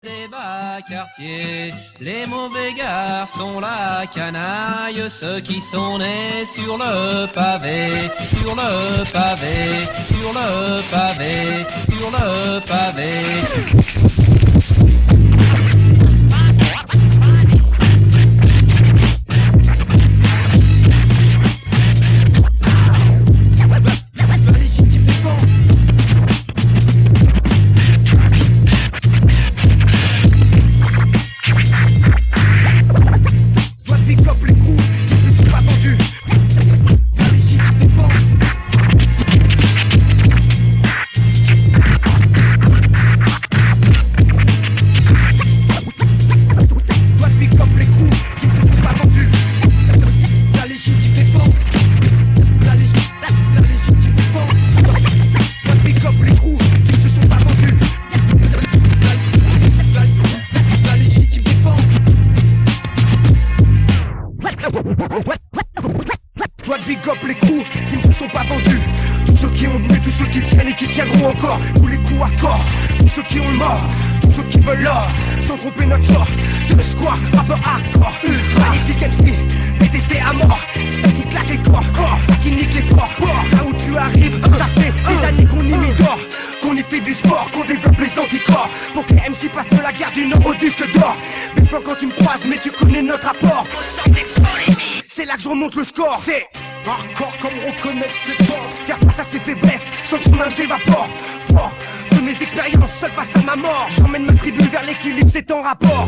Les bas quartiers, les mauvais garçons, la canaille, ceux qui sont nés sur le pavé, sur le pavé, sur le pavé, sur le pavé. Doit big up les coups qui ne se sont pas vendus. Tous ceux qui ont tenu, tous ceux qui tiennent et qui tiendront encore. Tous les coups hardcore, tous ceux qui ont le mort, tous ceux qui veulent l'or, sans tromper notre sort. De squat, rappeur hardcore, magnétique MC, détesté à mort. C'est ça qui claque les corps, c'est ça qui nique les ports. Là où tu arrives, ça fait des années qu'on y met d'or, qu'on y fait du sport, qu'on développe les anticorps, pour que les MC passent de la guerre du Nord au disque d'or. Belle fois quand tu me croises, mais tu connais notre rapport. C'est là que je remonte le score. C'est hardcore comme reconnaître ses torts. Faire face à ses faiblesses, sans que son âme s'évapore. Fort de mes expériences, seul face à ma mort. J'emmène ma tribu vers l'équilibre, c'est en rapport.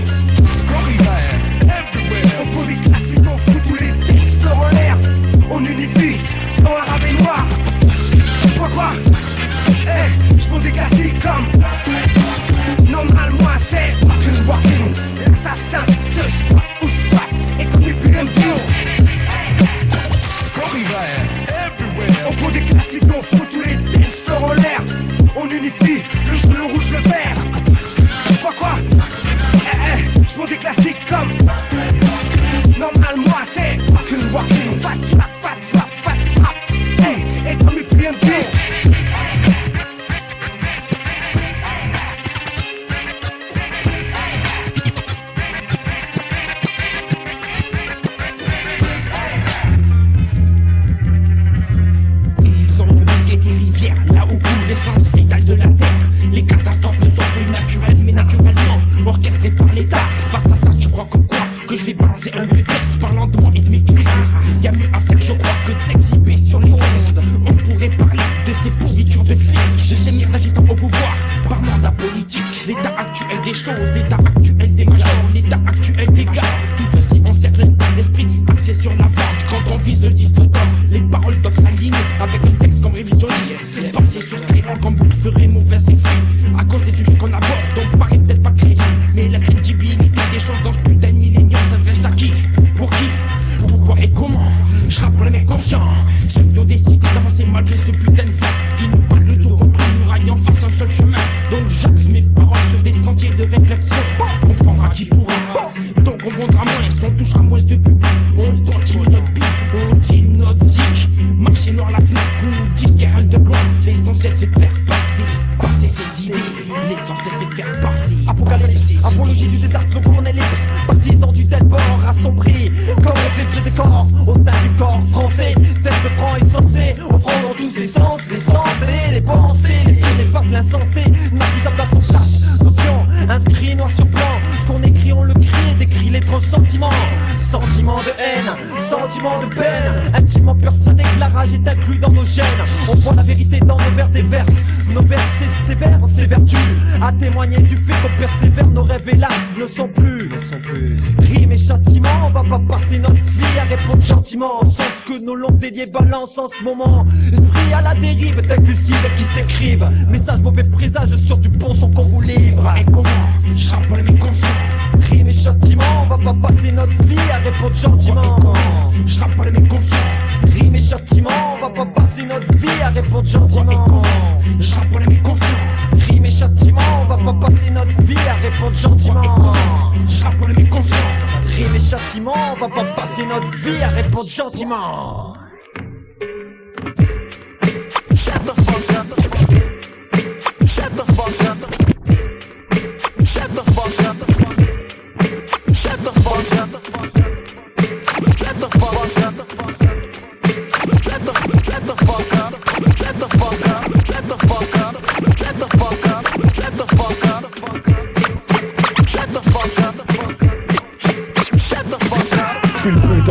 On pose des classiques, on fout tous les textes en l'air. On unifie dans l'arabe et noir. Quoi eh, j'pose des classiques comme normal, moi c'est walking, l'assassin de squat ou squat. Et comme les plus on pose des classiques, on fout tous les dance floors en l'air. On unifie le jaune, le rouge, le vert. Quoi j'pose des classiques comme normal, moi c'est walking, fat rap. Hey, et comme les plus là où coule l'essence vitale de la terre. Les catastrophes ne sont plus naturelles mais naturellement orchestrées par l'État. Face à ça tu crois que quoi? Que je vais balancer un vieux texte parlant de moi et de mes crises. Y'a mieux à faire je crois que de s'exhiber sur les ondes. On pourrait parler de ces pourritures de flics, de ces merdes agissant au pouvoir par mandat politique. L'état actuel des choses, l'état actuel des majors, l'état actuel des gars. Tout ceci on sert d'esprit axé sur la vente. Quand on vise le disque d'or, les paroles doivent s'aligner avec un texte comme révision. Forcé sur Skyrock comme but ferait mauvais effet à cause des sujets qu'on aborde, donc paraît peut-être pas crédible. Mais la crédibilité des choses dans ce putain de millénium s'adresse à qui? Pour qui? Pourquoi et comment? Je rappe pour les mecs conscients, ceux qui ont décidé d'avancer malgré ce putain de fait, qui nous parlent de tout contre une muraille en face un seul chemin. Donc j'axe mes paroles sur des sentiers de réflexion. Comprendra qui pourra, donc on vendra moins, on touchera moins de public. On continue notre bise, on dit notre zik. Marché noir la Fnac ou disquaire underground. L'essentiel c'est de faire passer ses idées. L'essentiel c'est de faire passer. Apocalypse, apologie du désastre pour ellipse. Partisans du tel bord assombris, comme les décors au sein du corps français. Texte franc et sensé, offrant dans tous ses sens les sens et les pensées. Les faces l'insensé, n'a plus sa place en place. Nos pions, inscrits noir sur blanc. Ce qu'on écrit on le crie, décrit l'étrange sentiment. Sentiment de haine, sentiment de peine. Intimement persuadé que la rage est inclue dans nos gènes. On voit la vérité dans nos vers des vers. Nos versets sévères, c'est vertu à témoigner du fait qu'on persévère. Nos rêves hélas ne sont plus rime et châtiment. On va pas passer notre vie à répondre gentiment, sans ce que nos longs déliés balancent en ce moment. Esprit à la dérive, tel que cible qui s'écrivent. Message mauvais présage sur du bon son qu'on vous livre. Et comment? J'rappe pour les mecs conscients. Rime et châtiment, on va pas passer notre vie à répondre gentiment. J'rappe pour les mecs conscients. Rime et châtiment, on va pas passer notre vie à répondre gentiment. J'rappe pour les mecs conscients. Rime et châtiment, on va pas passer notre vie à répondre gentiment. J'rappe pour les mecs conscients. Rime et châtiment, on va pas passer notre vie à répondre gentiment. Shut the fuck up. Shut the fuck up. Shut the fuck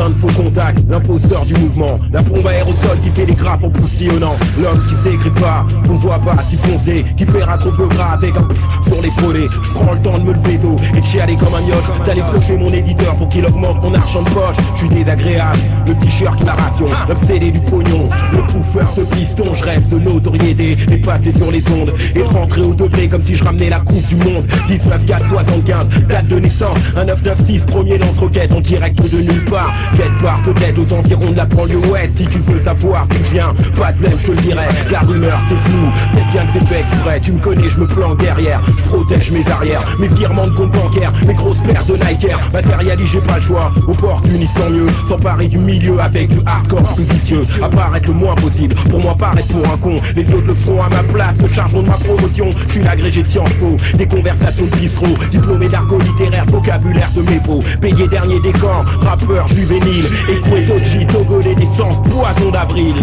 putain de faux contact, l'imposteur du mouvement, la bombe aérosol qui télégraphe en postillonnant. L'homme qui se décrit pas, qu'on voit pas, qui fonce des, qui paiera trop de gras avec un pff sur les follets. Je prends le temps de me lever tôt et de chialer comme un mioche, d'aller bluffer mon éditeur pour qu'il augmente mon argent de poche. Je suis désagréable, le t-shirt qui ration, l'obsédé du pognon, le pouffeur de piston. Je rêve de notoriété et passer sur les ondes et de rentrer au degré comme si je ramenais la coupe du monde. 19-4-75, date de naissance, un 996, premier lance-roquette en direct de nulle part. Quelque part peut-être aux environs de la banlieue ouest. Si tu veux savoir d'où je viens, pas de blême, je te le dirai. La rumeur c'est flou, peut-être bien que c'est fait exprès. Tu me connais, je me planque derrière, je protège mes arrières, mes virements de compte bancaire, mes grosses paires de Nike Air. Matérialise, j'ai pas le choix, opportuniste tant mieux. S'emparer du milieu avec du hardcore plus vicieux, apparaître le moins possible, pour moi paraître pour un con. Les autres le feront à ma place, se chargeront de ma promotion. Je suis l'agrégé de Sciences Po, des conversations de bistrot, diplômé d'argot littéraire, vocabulaire de mes pots. Payé dernier des camps, rappeur juvénile, Ekoué Tochi, Togolais d'essence, poison d'avril.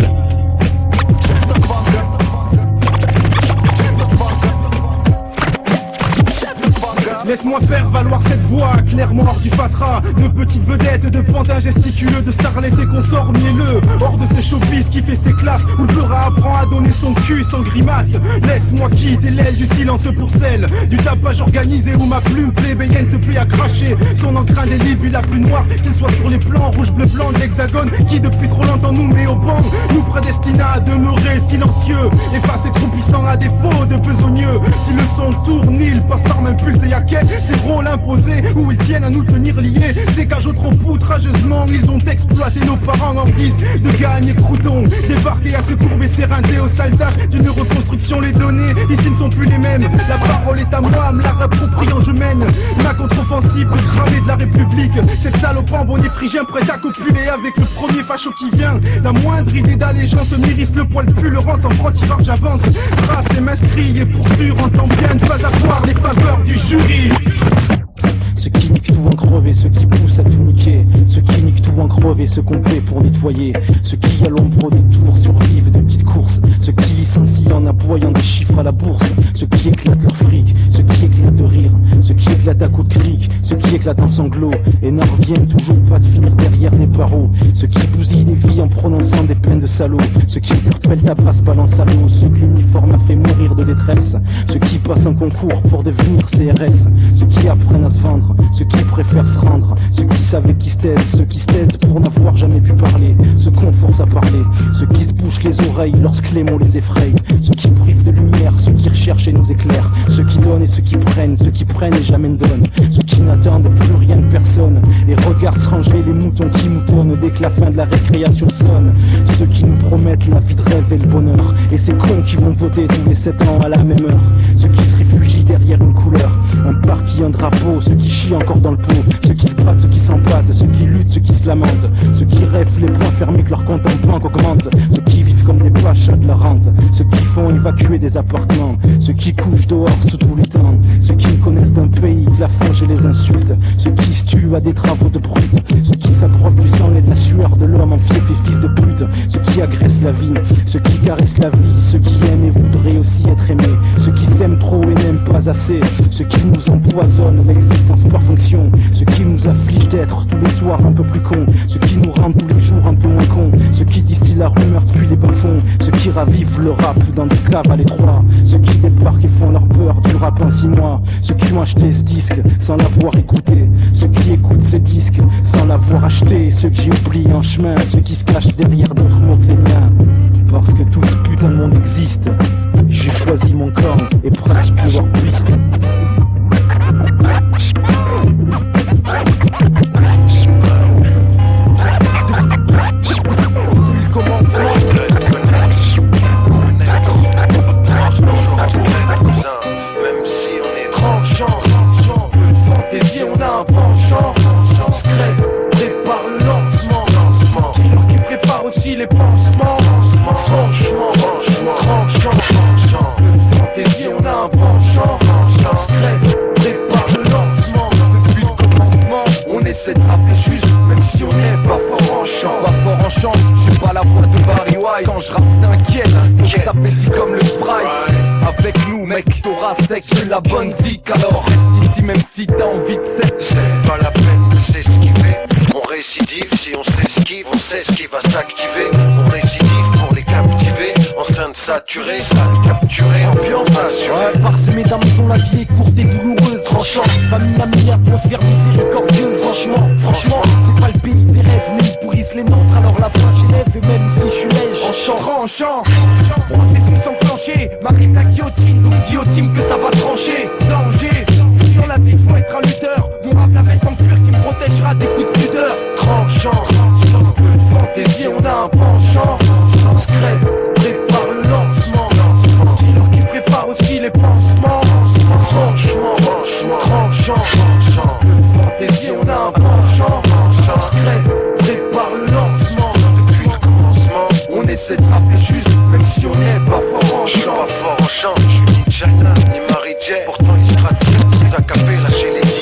Laisse-moi faire valoir cette voix, clairement hors du fatras. De petites vedettes, de pantins gesticuleux, de starlets et consorts mielleux. Hors de ce showbiz qui fait ses classes, où le rat apprend à donner son cul sans grimace. Laisse-moi quitter l'aile du silence pour celle du tapage organisé, où ma plume plébéienne se plaît à cracher son encre indélébile la plus noire, qu'elle soit sur les plans rouge, bleu, blanc de l'hexagone, qui depuis trop longtemps nous met au banc, nous prédestina à demeurer silencieux, effacés croupissants à défaut de besogneux. Si le son tourne, il passe par m'impulse et à quel ces rôles imposés où ils tiennent à nous tenir liés. Ces cages trop outrageusement, ils ont exploité nos parents en guise de gagne et croutons. Débarqués à se courber, s'éreinter aux soldats d'une reconstruction. Les données ici ne sont plus les mêmes. La parole est à moi, me la réappropriant je mène ma contre-offensive de graver de la République. Cette salope en bonnet phrygien prête à copuler avec le premier facho qui vient. La moindre idée d'allégeance m'irrisse le poil pullurant. Sans franc-tireur j'avance, trace et m'inscris. Et pour sûr entends bien ne pas avoir les faveurs du jury. Ceux qui niquent tout en crever, ceux qui poussent à tout niquer. Ceux qui niquent tout en crever, ceux qu'on paie pour nettoyer. Ceux qui à l'ombre des tours survivent de petites courses. Ceux qui licencient en aboyant des chiffres à la bourse. Ceux qui éclatent leur fric, ceux qui éclatent de rire. Ceux qui éclatent à coups de cric, ceux qui éclatent en sanglots. Et n'en reviennent toujours pas de finir derrière des barreaux. Ceux qui bousillent des vies en prononçant des peines de salauds. Ceux qui interpellent ta basse balance à l'eau. Ceux que l'uniforme a fait mourir de détresse. Ceux qui passent un concours pour devenir CRS. Ceux qui apprennent à se vendre. Ceux qui préfèrent se rendre, ceux qui savent qui se taisent, ceux qui se taisent pour n'avoir jamais pu parler, ceux qu'on force à parler, ceux qui se bouchent les oreilles lorsque les mots les effraient, ceux qui privent de lumière, ceux qui recherchent et nous éclairent, ceux qui donnent et ceux qui prennent et jamais ne donnent, ceux qui n'attendent plus rien de personne et regardent se ranger les moutons qui moutonnent dès que la fin de la récréation sonne, ceux qui nous promettent la vie de rêve et le bonheur, et ces cons qui vont voter tous les 7 ans à la même heure, ceux qui se réfugient derrière une couleur, un parti, un drapeau, ceux qui chient encore dans le pot, ceux qui se battent, ceux qui s'empâtent, ceux qui luttent, ceux qui se lamentent, ceux qui rêvent les poings fermés que leur compte en banque augmente, ceux qui vivent comme des pachas de la rente, ceux qui font évacuer des appartements, ceux qui couchent dehors sous tous les temps, ceux qui ne connaissent d'un pays que la fange et les insultes, ceux qui se tuent à des travaux de brut, ceux qui s'abreuvent du sang et de la sueur de l'homme en fief et fils de pute, ceux qui agressent la vie, ceux qui caressent la vie, ceux qui aiment et voudraient aussi être aimés, ceux qui s'aiment trop et n'aiment pas assez, ceux qui nous empoisonnent l'existence par fonction, ceux qui nous affligent d'être tous les soirs un peu plus cons, ceux qui nous rendent tous les jours un peu moins cons, ceux qui distillent la rumeur depuis les bas-fonds, ceux qui ravivent le rap dans des caves à l'étroit, ceux qui débarquent et font leur peur du rap en 6 mois, ceux qui ont acheté ce disque sans l'avoir écouté, ceux qui écoutent ce disque sans l'avoir acheté, ceux qui oublient en chemin, ceux qui se cachent derrière d'autres mots que les miens, parce que tout ce putain de monde existe, j'ai choisi mon camp et pratique leur piste. Même si on est tranchant, fantaisie on a un penchant, secret prépare le lancement, killer qui prépare aussi les pansements, franchement, tranchant, fantaisie on a un penchant, secret prépare le lancement, depuis le commencement on essaie de rapper juste, même si on n'est pas fort en chant, j'ai pas la voix de Barry White, quand je rappe t'inquiète, ça pétille comme le Sprite. Avec nous mec, t'auras sec, j'ai la bonne zik. Alors reste ici même si t'as envie de sec. C'est pas la peine de s'esquiver, on récidive si on sait ce qui va s'activer. On récidive pour les captiver. Enceinte saturée, salle capturée, ambiance assurée. Parsemé d'Amazon, la vie est courte et douloureuse. Tranchant, famille, amis, atmosphère miséricordieuse. Franchement, c'est pas le pays des rêves, mais ils pourrissent les nôtres. Alors la fin j'élève, et même si je suis lège en chant. Tranchant, processus enclenché. M'arrive la guillotine, donc guillotine que ça va trancher. Danger, dans la vie faut être un lutteur. Mon rap la veste en cuir qui me protégera des coups de pudeur. Tranchant, fantaisie on a un penchant. Scred, prépare le lancement. Dis-leur qui prépare aussi les pansements. Franchement, tranchant, fantaisie on a un penchant. Scred, prépare le lancement. Depuis le commencement, on essaie de rapper juste, même si on n'est pas fort en chant. Je suis pas fort en chant, je suis ni Jana ni Mary J. Pourtant ils se traduisent, c'est à capella chez les DJ.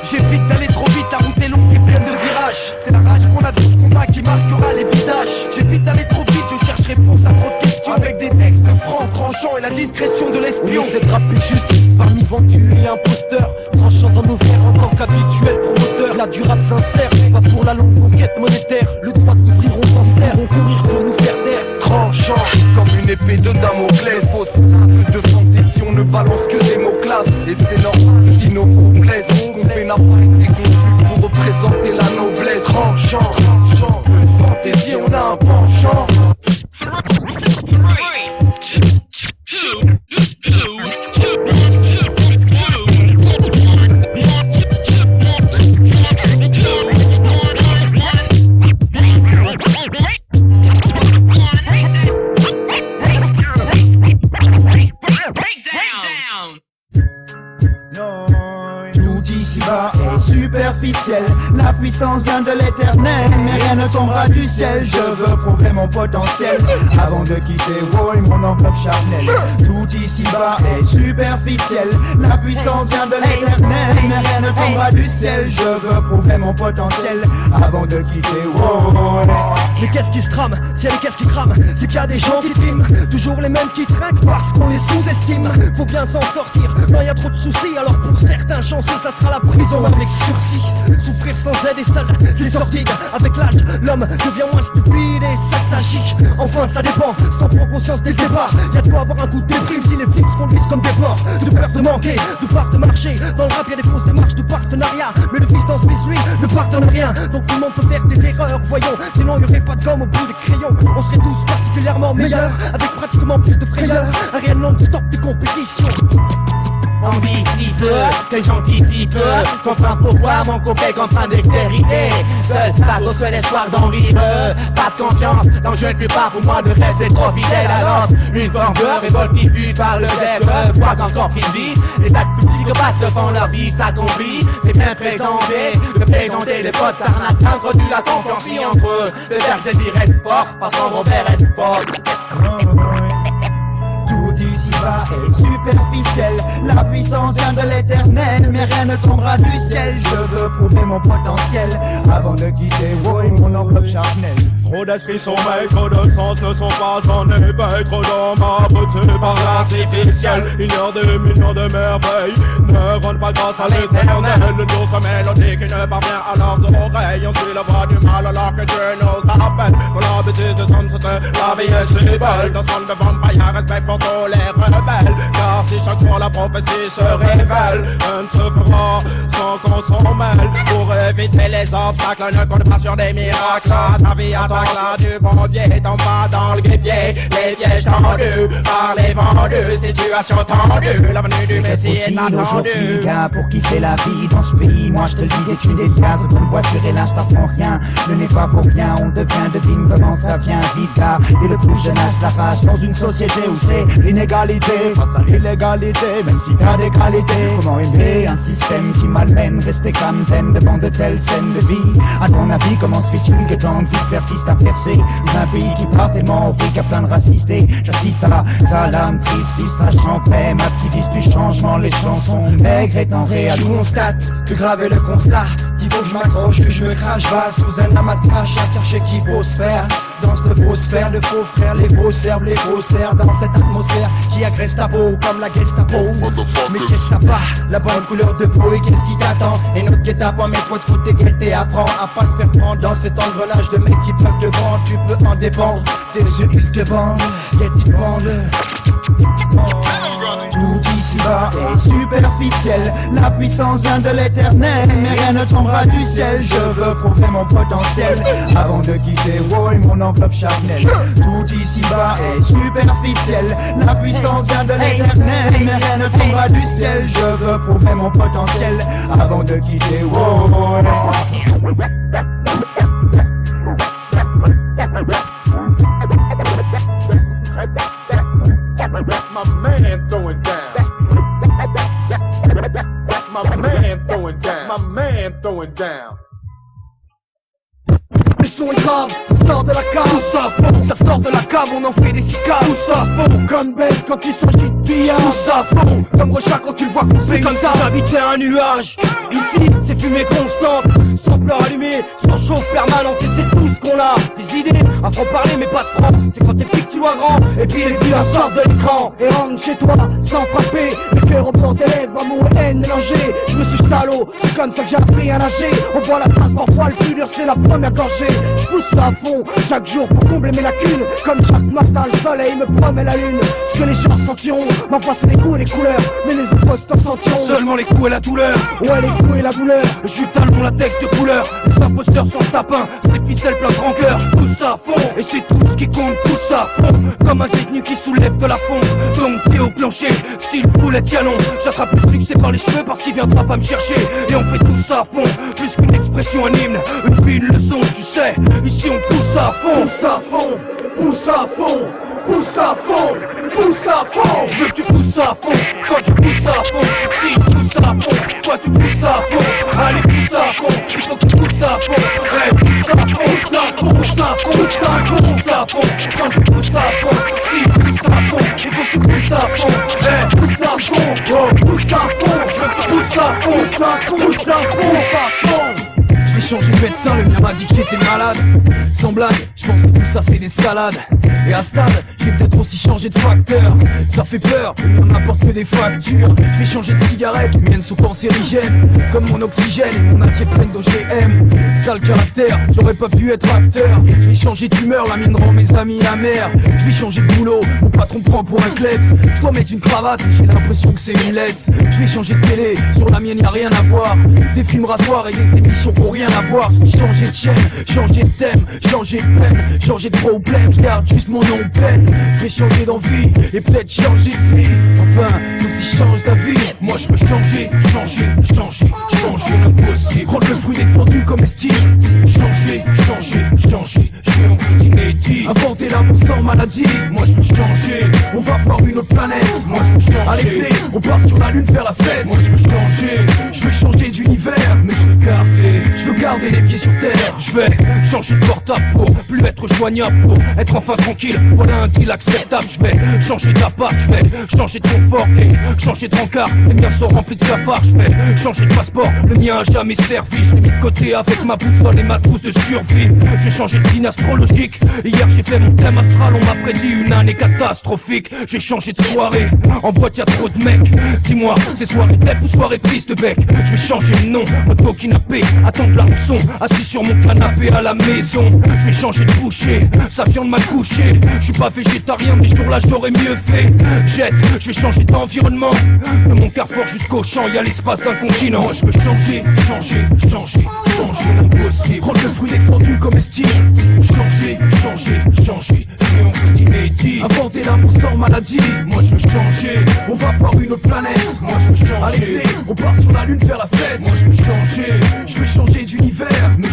J'évite d'aller trop vite, la route est longue et pleine de virages. C'est la rage qu'on a dans ce combat qui marquera les visages. J'évite d'aller trop vite, je cherche réponse à trop de questions. Avec des textes francs, tranchants et la discrétion de l'espion. On essaie de rapper juste parmi vendus et imposteurs, tranchant dans nos verres en tant qu'habituel promoteur. Là du rap sincère, pas pour la longue conquête monétaire. Le droit de couvrir on s'en sert, on courir pour nous faire taire. Tranchant, comme une épée de Damoclès. Fausse de fantaisie, on ne balance que des mots classes. Et c'est normal si nos complexes, qu'on fait n'a pas été conçu pour représenter la noblesse. Tranchant, fantaisie, on a un penchant. Tout ici-bas est superficiel. La puissance vient de l'éternel, mais rien ne tombera du ciel. Je veux prouver mon potentiel avant de quitter Wall, mon enveloppe charnelle. Tout ici-bas est superficiel. La puissance vient de l'éternel, mais rien ne tombera du ciel. Je veux prouver mon potentiel avant de quitter Wall. Mais qu'est-ce qui se trame? S'il y a des qu'est-ce qui crament, c'est qu'il y a des gens qui filment. Toujours les mêmes qui trinquent parce qu'on les sous-estime. Faut bien s'en sortir, non y a trop de soucis. Alors pour certains chanceux ça sera la prison avec sursis. Souffrir sans aide et seul, c'est sordide. Avec l'âge, l'homme devient moins stupide et ça s'agit. Enfin ça dépend, si t'en prends conscience dès le départ. Y'a de quoi avoir un coup de déprime si les flics se conduisent comme des porcs. De peur de manquer, de part de marcher. Dans le rap y'a des fausses démarches de partenariat. Mais le fils dans Swiss lui ne pardonne rien. Donc tout le monde peut faire des erreurs, voyons. Sinon y'aurait pas de gomme au bout des crayons. On serait tous particulièrement meilleurs, avec pratiquement plus de frayeur. Un réel non-stop de compétition. On dissipe, que j'anticipe. Comprends pourquoi mon copain comprend dextérité. Seul face au seul espoir d'en vivre. Pas de confiance, donc je ne plus pas pour moi de rester trop fidèle à l'ordre. Une forme de révolte qui pue par le zèbre. Quoi qu'encore qu'il vit, les actes psychopathes se font leur vie s'accomplit. C'est bien présenté, de présenter les potes arnaques. Introduit la confiance entre eux. Le verre je dirais sport, parce qu'on mon père est sport. Tout ici-bas est superficiel. La puissance vient de l'éternel, mais rien ne tombera du ciel. Je veux prouver mon potentiel avant de quitter Wall, mon enveloppe charnelle. Trop d'esprits sommeil, trop de sens ne sont pas en éveil. Trop d'hommes abrutis par l'artificiel. Ignore des millions de merveilles, ne rendent pas grâce à l'éternel. Le douce mélodie qui ne parvient à leurs oreilles. On suit la voix du mal alors que Dieu nous appelle. Pour l'habitude de son c'était la vie est si belle. Dans ce monde de vampires, respect pour tous les rebelles. Car si chaque fois la prophétie se révèle, rien ne se fera sans qu'on s'en mêle. Pour éviter les obstacles, ne compte pas sur des miracles. Ta vie à toi là du bon Dieu, tombe pas dans le grippier. Les pièges tendus par les vendus, situation tendue. La venue du Messie est aujourd'hui, attendue. gars, pour kiffer la vie dans ce pays, moi je te le dis, des thunes, des liasses, autant de voitures et là je t'apprends rien. Le n'est pas vaut rien, on devient, devine comment ça vient vite, gars. Dès le plus jeune âge, la rage dans une société où c'est l'inégalité face à l'illégalité, même si t'as des qualités. Comment aimer un système qui malmène, rester calme zen devant de telles scènes de vie? À ton avis, comment se fait-il que tant de vices persistent à percer. Dans un pays qui part tellement au fric à plein de racistés. J'assiste à Salam, triste, fils, sachant même activiste du changement, les chansons maigres étant réalistes. Je constate que grave est le constat, qu'il faut que je m'accroche, que je me crache bas sous un amas de crash, car je sais qu'il faut se faire. Dans cette fausse sphère de faux frères, les faux serbes, les faux serfs, dans cette atmosphère qui agresse ta peau comme la Gestapo. Mais qu'est-ce que t'as pas? La bonne couleur de peau et qu'est-ce qui t'attend? Et notre guet-apens, mets-toi de foutre tes guettes et apprends à pas te faire prendre dans cet engrenage de mecs qui peuvent te vendre. Tu peux en dépendre, tes yeux ils te bandent, ils bandent. Tout ici-bas est superficiel, la puissance vient de l'éternel, mais rien ne tombera du ciel. Je veux prouver mon potentiel avant de quitter Woy, mon enveloppe charnelle. Tout ici-bas est superficiel, la puissance vient de l'éternel, mais rien ne tombera du ciel. Je veux prouver mon potentiel avant de quitter Woy. That's my man throwing down. That's my man throwing down. My man throwing down. Le son est grave, ça sort de la cave, tout ça fond, ça sort de la cave, on en fait des cicaves, tout ça fond, comme belle quand il s'agit de pillage, tout ça fond, comme Rocha quand tu le vois pousser, comme ça, j'habitais un nuage, ici c'est fumée constante, sans pleurs allumées, sans chauffe permanente, et c'est tout ce qu'on a, des idées, à franc-parler mais pas de franc, c'est quand t'es petit que tu vois grand, et puis les vieux sortent de l'écran, et rentrent chez toi, sans frapper, les cœurs au bord des lèvres, amour et haine mélangés, je me suis jeté à l'eau, c'est comme ça que j'ai appris à nager, on voit la tasse parfois, le plus dur c'est la première gorgée. Je pousse à fond, chaque jour pour combler mes lacunes. Comme chaque matin le soleil me promet la lune. Ce que les gens sentiront, m'envoie c'est les goûts et les couleurs. Mais les imposteurs sentiront seulement les coups et la douleur. Ouais, les coups et la douleur, le jus de talon, la texte de couleur. Les imposteurs sont tapins, c'est ficelles plein de rancœur. Je pousse à fond, et c'est tout ce qui compte, pousse à fond. Comme un détenu qui soulève de la fonte. Donc pied au plancher, style poulet de canon. J'attrape le succès par les cheveux parce qu'il viendra pas me chercher. Et on fait tout ça à fond, plus qu'une expression, un hymne, une leçon, tu sais. Ici on pousse à fond, pousse à fond, pousse à fond, pousse à fond, pousse à fond. Je veux que tu pousses à fond, quand tu pousses à fond. Si je pousse à fond, toi tu pousses à fond. Allez pousse à fond, il faut que tu pousses à fond. Hey, pousse à fond, pousse à fond, pousse à fond, pousse à fond, pousse à fond. Quand tu pousses à fond, si je pousse à fond, il faut que tu pousses à fond. Hey, pousse à fond, oh, pousse à fond. Je veux que tu pousses à fond, pousse à fond, pousse à fond, pousse à fond. J'ai changé de médecin, le mien m'a dit que j'étais malade. Sans blague, je pense que tout ça c'est des salades. Et à ce stade, j'ai peut-être aussi changé de facteur. Ça fait peur, mais on n'apporte que des factures. Je vais changer de cigarette, les miennes sont cancérigènes. Comme mon oxygène et mon assiette pleine d'OGM. Sale caractère, j'aurais pas pu être acteur. Je vais changer d'humeur, la mienne rend mes amis amers. Je vais changer de boulot, mon patron me prend pour un klebs. Je dois mettre une cravate, j'ai l'impression que c'est une laisse. Je vais changer de télé, sur la mienne y'a rien à voir. Des films rasoirs et des émissions pour rien à voir. Je vais changer de chaîne, changer de thème, changer de peine, changer de problème. Je garde juste mon nom de peine. Je vais changer d'envie et peut-être changer de vie. Enfin, sauf si je change d'avis. Moi je peux changer, changer, changer, changer l'impossible. Rendre le fruit défendu comestible. Changer, changer, changer, j'ai envie d'inédit. Inventer l'amour sans maladie. Moi je peux changer, on va voir une autre planète. Moi je peux changer, allez venez, on part sur la lune faire la fête. Moi je peux changer, je veux changer d'univers. Mais je veux garder les pieds sur terre. Je vais changer de portable pour plus être joignable, pour être enfin tranquille. Voilà un deal acceptable. Je vais changer d'appart, je vais changer de confort et changer de rencard. Les miens sont remplis de cafards. Je vais changer de passeport, le mien a jamais servi. Je l'ai mis de côté avec ma boussole et ma trousse de survie. J'ai changé de signe astrologique. Hier j'ai fait mon thème astral, on m'a prédit une année catastrophique. J'ai changé de soirée, en boîte y'a trop de mecs. Dis-moi, c'est soirée tête ou soirée prise de bec. Je vais changer le nom, moto kidnappé, attendre la rançon, assis sur mon canapé à la maison. Je vais changer de boucher, sa viande m'a couché. Je suis pas végétarien mais ce jour-là j'aurais mieux fait. Jette, je vais changer d'environnement. De mon carrefour jusqu'au champ, y'a l'espace d'un continent. Moi je peux changer, changer, changer, changer l'impossible. Rendre le fruit défendu comestible. Changer, changer, changer, j'ai envie d'inédit. t'ai dit. Inventer l'amour sans maladie. Moi je veux changer. On va voir une autre planète. Moi je veux changer. Allez venez, on part sur la lune faire la fête. Moi je veux changer. Je veux changer d'univers. Mais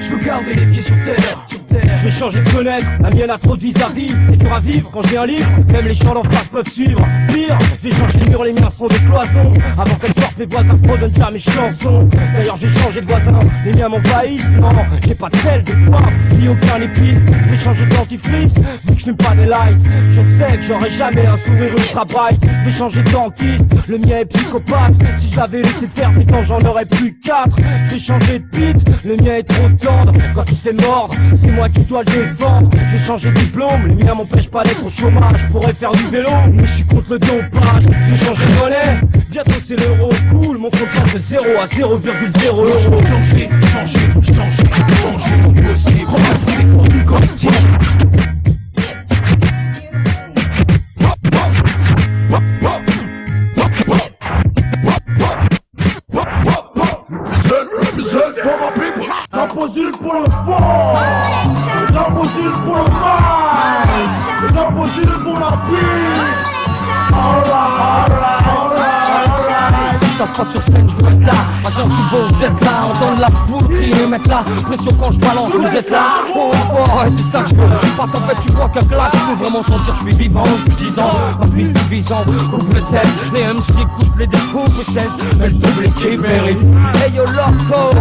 je veux garder les pieds sur terre. Je vais changer de fenêtre, la mienne a trop de vis-à-vis. C'est dur à vivre quand j'ai un livre, même les chants d'en face peuvent suivre. Pire, je vais changer de mur, les miens sont des cloisons. Avant qu'elles sortent, mes voisins fredonnent déjà mes chansons. D'ailleurs j'ai changé de voisin, les miens m'envahissent. Non, j'ai pas de sel, de poivre, ni aucun épice. Je vais changer de dentifrice, vu que je n'aime pas des lights. Je sais que j'aurai jamais un sourire ultra bright. Je vais changer de dentiste, le mien est psychopathe. Si j'avais laissé faire des temps, j'en aurais plus 4. Je vais changer de beat, le mien est trop tendre. Quand il fait mordre, c'est moi qui dois le défendre. J'ai changé de diplôme, les miens m'empêchent pas d'être au chômage. Je pourrais faire du vélo, mais je suis contre le dopage. J'ai changé de monnaie, bientôt c'est l'euro. Cool, mon compte passe de 0 à 0,0 €. Je veux changer mon dossier. Prends ma téléphone du costume. J'en pose une pour le fond, j'en pose une pour le mal, j'en pose une pour la pluie. Ça se passe sur scène, vous êtes là. Agent sous beau, vous êtes là. Entendre la foule crier, mettre la pression quand je balance, vous êtes là. Oh, fort, ouais, c'est ça que je veux. Parce qu'en fait, tu vois que là, tu peux vraiment sentir que je suis vivant depuis 10 ans. Ma vie est divisant, couple de 16. Les MC coupent les découpes, 16. Mais le public qui mérite. Hey yo, Loco.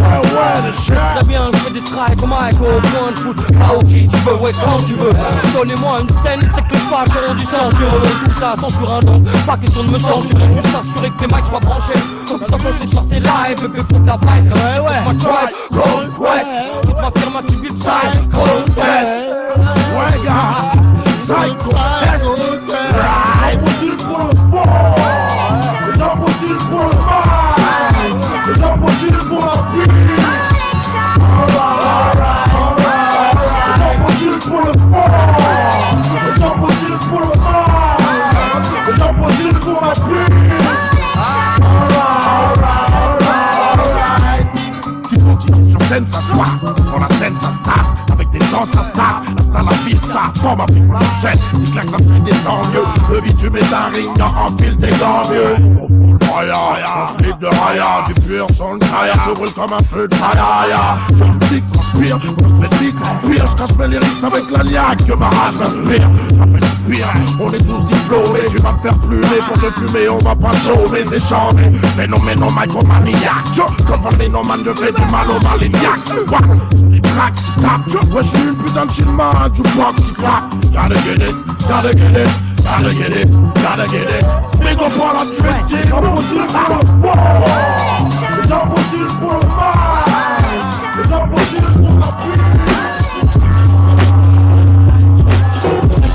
Très bien, je fais des strikes comme Michael. Point de foot, pas au qui tu veux, ouais, quand tu veux. Donnez-moi une scène, c'est que les facs auront du sens sur eux. Tout ça, censure un don. Pas question de me censurer, juste s'assurer que les mics soient branchés. Comme ça, c'est sur ces lives, bébé, faut de la vibe. Ouais, ma tribe, Cold Quest. Toute ma firme a subi le side, Cold Quest. Ouais, gars, Psycho Test. J'en pose une pour le fond, j'en pose une pour le mal, j'en pose une pour la pluie. J'en pose une pour le fond, j'en pose une pour le mal, j'en pose une pour la pluie. Sur scène ça se passe, dans la scène ça se tasse, avec des gens ça se tasse, hasta la vista, pour ma fille pour la scène, c'est clair que ça fait des envieux, le bitume est un ring, enfile des gambieux. Raya, on flic de Raya, du pur son le Raya, je brûle comme un feu de Raya. Je me dis qu'empire, je me dis qu'empire, je cache mes lyrics avec la liaque, que ma rage m'inspire, ça m'inspire, on est tous diplômés, tu vas me faire plumer, pour te fumer on va pas chômer, c'est chambé, phénoménon micromaniaque, comme phénomène je fais du mal au maniaque, les tracks qui tapent, ouais je suis une putain de chillman, du box qui clappe, gotta get it, gotta get it, gotta get it, gotta get it. Big up all the trick, j'en pose une pour le fond, j'en pose une pour le mal, j'en pose une pour la pluie.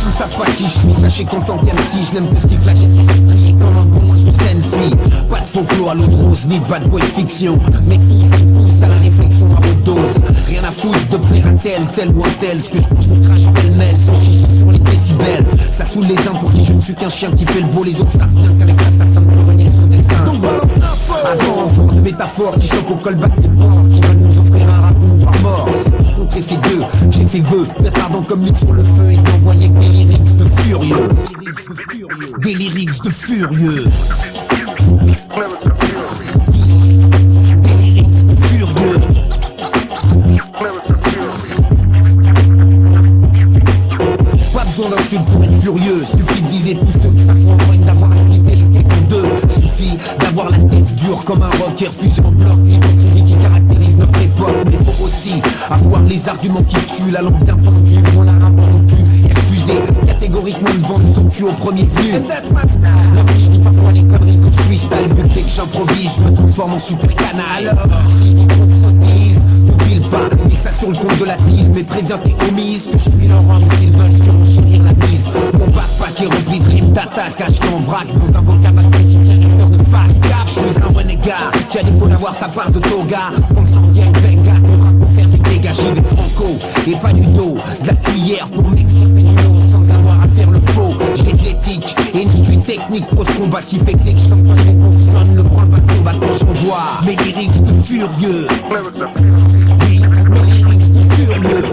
Tous savent pas qui je suis, sachez qu'en tant qu'MC, je n'aime plus ce qui flash et qui brille comme un bon, moi je suis sensi. Pas de faux flow à l'eau de rose, ni de bad boy fiction, mais tout ce qui pousse à la réflexion à haute dose. Rien à foutre de plaire à tel ou un tel, ce que je crache pêle-mêle, sans chichi sur les décibels. Ça saoule les uns pour qui je ne suis qu'un chien qui fait le beau, les autres savent bien qu'avec ça me peut renier son destin. Donc balance l'info. Attends, fort de métaphores qui choquent au callback des porcs, qui veulent nous offrir un rap ou un mort. C'est pour contrer ces deux, j'ai fait vœu, d'être ardent comme lutte sur le feu et d'envoyer des lyrics de furieux. Des lyrics de furieux. Des lyrics de furieux. Pas besoin d'insultes pour être furieux, suffit de viser tous ceux qui s'affrontent d'avoir splitté les têtes en deux. Suffit d'avoir la tête dure comme un rocker fusé en bloc, l'hypocrisie qui caractérise notre époque. Mais faut aussi avoir les arguments qui tuent, la langue d'un pendu, on la rame non plus, et refuser catégoriquement de vendre son cul au premier venu. Même si je dis parfois les conneries quand je freestyle, vu que dès que j'improvise, je me transforme en super canal. Si je dis trop de sottises, n'oublie pas, mets ça sur le compte de la tease, mais préviens tes homies que je suis leur homme s'ils veulent surenchérir la mise. Mon backpack est rempli de rimes d'attaque, caché en vrac dans un vocable agressif, directeur de fac. Je suis un renégat, qui a défaut d'avoir sa part de toga. On s'en vient venga, contrat pour faire des dégâts, j'y vais franco. Et pas du dos, de la cuillère pour m'extirper du lot sans avoir à faire le faux. J'ai de l'éthique et une street technique pro ce combat qui fait que dès que je t'entends les mots sonne le branle-bas de combat quand j'envoie mes lyrics de furieux. Oui, mes lyrics de furieux.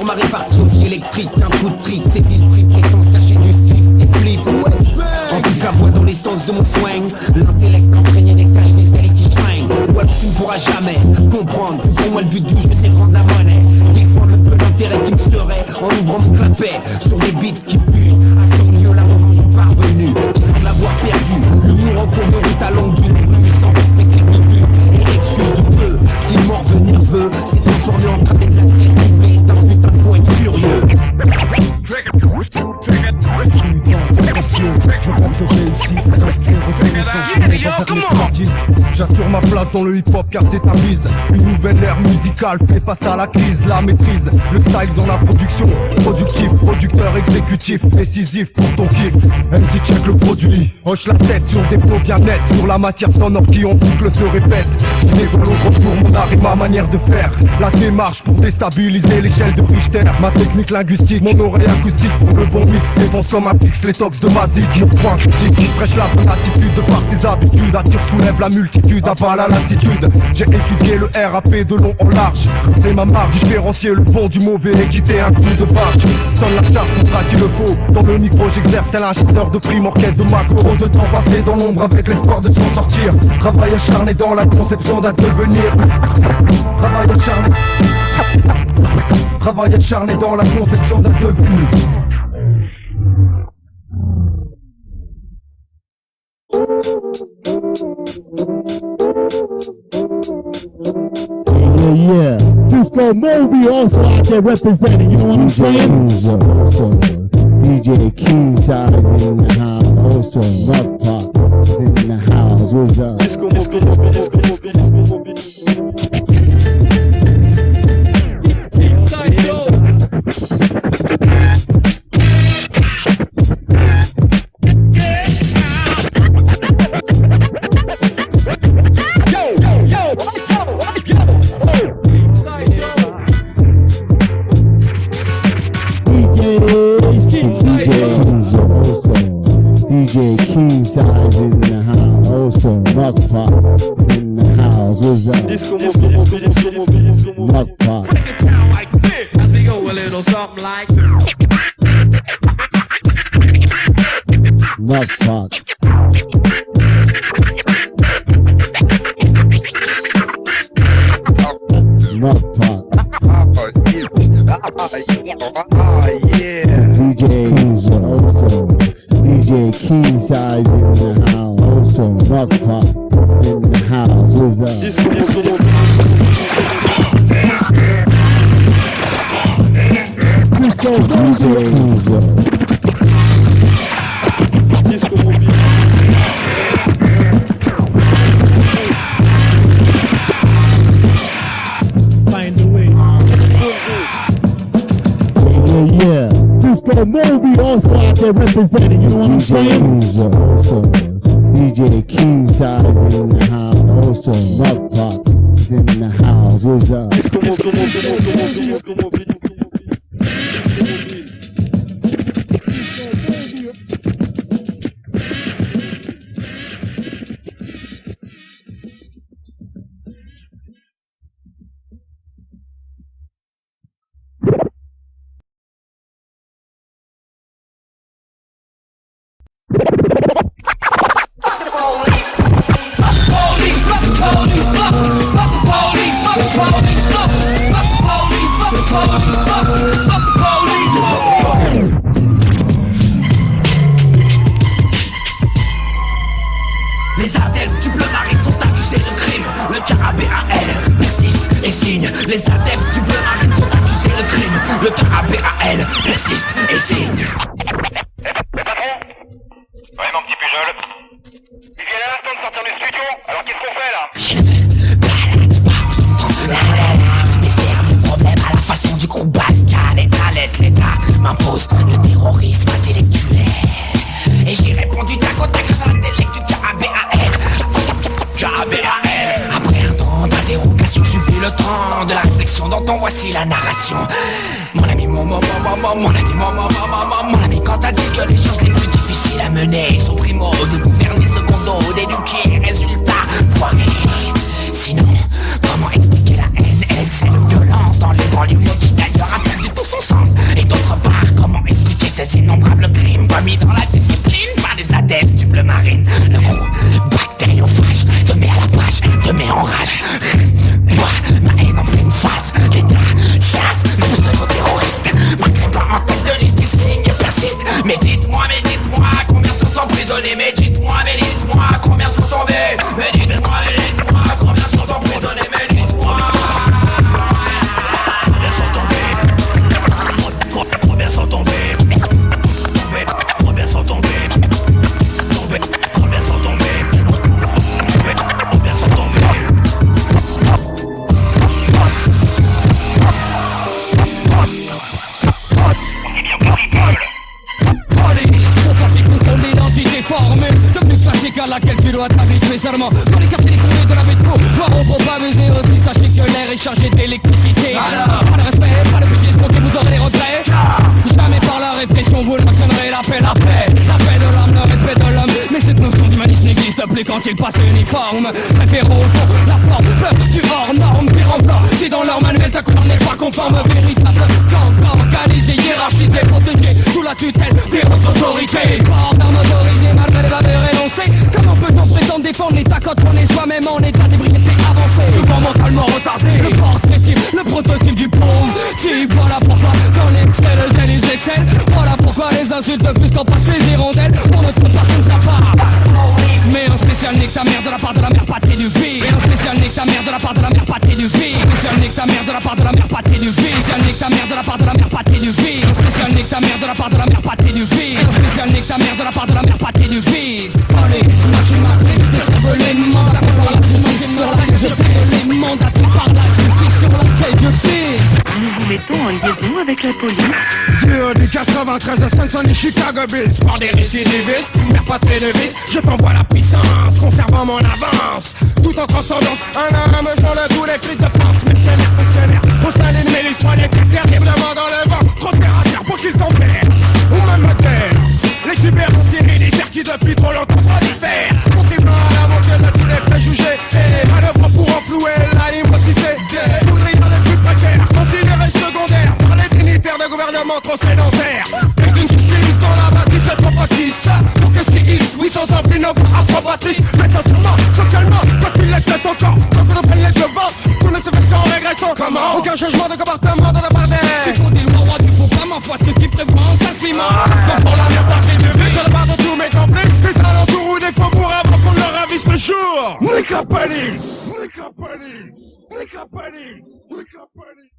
ma répartie aussi électrique. Un coup de trick, c'est il triple essence cachée du strip et flip. En tout cas, vois dans l'essence de mon swing l'intellect imprégné des caches fiscales qui swing. Ouais, tu ne pourras jamais comprendre. Pour moi, le but du jeu, c'est de rendre la monnaie. Défendre un peu l'intérêt qui me störait en ouvrant mon clapet sur des beats qui puent. À son lieu, la revanche du parvenu qui semble avoir perdu. L'humour en cours de route à longue d'une rue sans perspective de vue. Et excuse du peu, si mort de nerveux, c'est transformé en train de la tête doublée d'un putain de faut être furieux. Je compte réussir, rester reconnaissant. J'assure ma place dans le hip-hop car c'est ta mise. Une nouvelle ère musicale fait face à la crise. La maîtrise, le style dans la production. Productif, producteur, exécutif, décisif pour ton kiff. MC check le produit, hoche la tête sur des flots bien nets. Sur la matière sonore qui en boucle se répète. Je dévoile au grand jour mon art et ma manière de faire. La démarche pour déstabiliser l'échelle de Richter. Ma technique linguistique, mon oreille acoustique pour le bon mix. Défense comme un fixe les tox de Mazik. Mon point critique, prêche la bonne attitude de par ses habitudes. Attire, soulève la multitude, avale à lassitude. J'ai étudié le RAP de long en large. C'est ma marque, différencier le bon du mauvais et quitter un coup de barge. Sonne la charge pour traquer le faux. Dans le micro j'exerce tel un chasseur de primes en quête de macro. Trop de temps passé dans l'ombre avec l'espoir de s'en sortir. Travail acharné dans la conception d'un devenir. Travail acharné. Travail acharné dans la conception d'un devenir. Yeah, Cisco Moby also out there representing, you know what I'm saying? DJ Keysize in the house, also Rock Pop is in the house, what's up? Cisco Moby. Inside Joe. DJ Keysize is in the house, also Rock Pop is in the house, what's up? Rock Pop. Let me go a little something like Rock Pop. Rock Pop. DJ also DJ Keysize in the house, also Rock Pop is in the house, what's up? Cisco DJ find a way. Yeah, Cisco Moby also out there representing, you know what I'm saying? DJ Keysize in the house, also Rock Pop is in the house, what's up? Les adeptes du bleu marine sont accusés de crime. Le KABAL persiste et signe. Les adeptes du bleu marine sont accusés de crime. Le KABAL persiste et signe. Ouais mon petit Pujol. Il vient à l'instant de sortir du studio. Alors qu'est-ce qu'on fait là? Je ne balade pas en s'entend mais c'est un problème à la façon du groupe Balica. L'État m'impose le terrorisme intellectuel. Et j'ai répondu tac au tac grâce à l'intellect du KABAL. Après un temps d'interrogation suffit le temps de la réflexion. Dans ton voici la narration. Mon ami, mon ami, quand t'as dit que les choses les plus difficiles à mener sont primo, de gouverner, secondo, d'éduquer, résultat, foiré. Sinon, comment expliquer la haine? Est-ce que c'est la violence dans les banlieues qui d'ailleurs a perdu tout son mis dans la discipline par des adeptes du bleu marine. Le gros bactériophage te met à la page, te met en rage. Moi, ma haine en pleine face, l'État chasse les pseudo-terroristes. Malgré pas en tête de liste, du signe persiste. Mais dites-moi, combien sont emprisonnés? Mais dites-moi, combien sont tombés? Mais dites-moi, combien sont emprisonnés? Mais dites-moi, combien sont tombés? Combien sont tombés? Combien sont tombés? Combien sont tombés? Combien sont tombés? Contrôle l'identité formée, devenu classique à laquelle tu dois t'habituer seulement. Pour écarter les courriers de la vie de peau, voir on peut pas baiser aussi. Sachez que l'air est chargé d'électricité. Pas de respect, pas de pitié, escompté, vous aurez des regrets. Jamais par la répression vous l'obtiendrez. La paix de l'âme, le respect de l'homme. Mais cette notion d'humanisme n'existe plus quand il passe l'uniforme. Préférons au fond la forme, peur du hors norme. Pire encore, si dans leur manuel ta couleur n'est pas conforme. Véritable camp organisé, hiérarchisé, protégé sous la tutelle des hautes autorités. Corps d'armes autorisées malgré les valeurs énoncées. Comment peut-on prétendre défendre l'état quand on est soi-même en état d'ébriété avancée? Souvent mentalement retardé, le portrait type, le prototype du pauvre type. Voilà pourquoi dans l'excel, les excels. Voilà pourquoi les insultes fusent quand passe les hirondelles. Pour notre personne ça part. Mais un spécial nique ta mère de la part de la mère patrie du vie. Et un spécial nique ta mère de la part de la mère patrie du vie. Spécial nique ta mère de la part de la mère patrie du vie. Spécial nique ta mère de la part de la mère patrie du vie. Spécial nique ta mère de la part de la mère patrie du vie. Spécial nique ta mère de la part de la mère patrie du vie. Police, machine matrice, décerve les mandats pour la justice sur laquelle je fais les mandats par la justice sur laquelle je pisse. Nous vous mettons en liaison avec la police. Du 93 à Stanson et Chicago Bills. Par des récidivistes, mère patrie de vice. Je t'envoie la puissance, conservant mon avance. Tout en transcendance, un à un me joint tous les flics de France. Mercenaires, fonctionnaires, au sein des milices monétaires. Terriblement dans le vent, trop de terre à terre pour qu'ils tempèrent. Ou même à terre, l'exubérance héréditaire qui depuis trop longtemps prolifère. Contribuant à la montée de tous les préjugés. Et manœuvrant pour enflouer l'animosité des poudriers les plus précaires. Considérés secondaires par les dignitaires de gouvernement trop sédentaires. Et d'une justice dans la bâtisse et trop factice. Pour que ce qui hisse, oui sans ampli, nos approbatrices. Mais sincèrement, socialement, quand il est peut-être encore, quand on prenne les devants, tout ne se fait qu'en régressant. Comment? Aucun changement de comportement de la part des. C'est pour des lois du faux pas, ma foi, ceux qui prévoient un sale climat. Comme pour la mère partie du vie, de la part de tous mes complices. Des alentours ou des faubourgs avant qu'on leur ravisse le jour. Nique la police! Nique la police! Nique la police! Nique la police!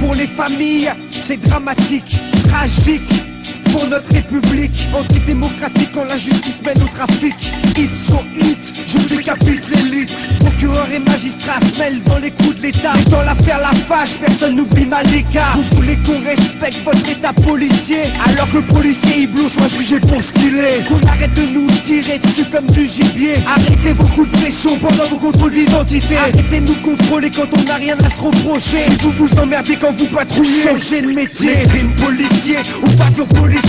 Pour les familles, c'est dramatique, tragique. Pour notre république, antidémocratique quand la justice mène au trafic. Hit sur hit, je décapite l'élite. Procureur et magistrat se mêlent dans les coups de l'État. Et dans l'affaire Lafarge, personne n'oublie Malika. Vous voulez qu'on respecte votre état policier, alors que le policier Iblou soit jugé pour ce qu'il est. Qu'on arrête de nous tirer dessus comme du gibier. Arrêtez vos coups de pression pendant vos contrôles d'identité. Arrêtez de nous contrôler quand on n'a rien à se reprocher. Si vous vous emmerdez quand vous patrouillez, changez de métier. Les crimes policiers ou pavillon policier,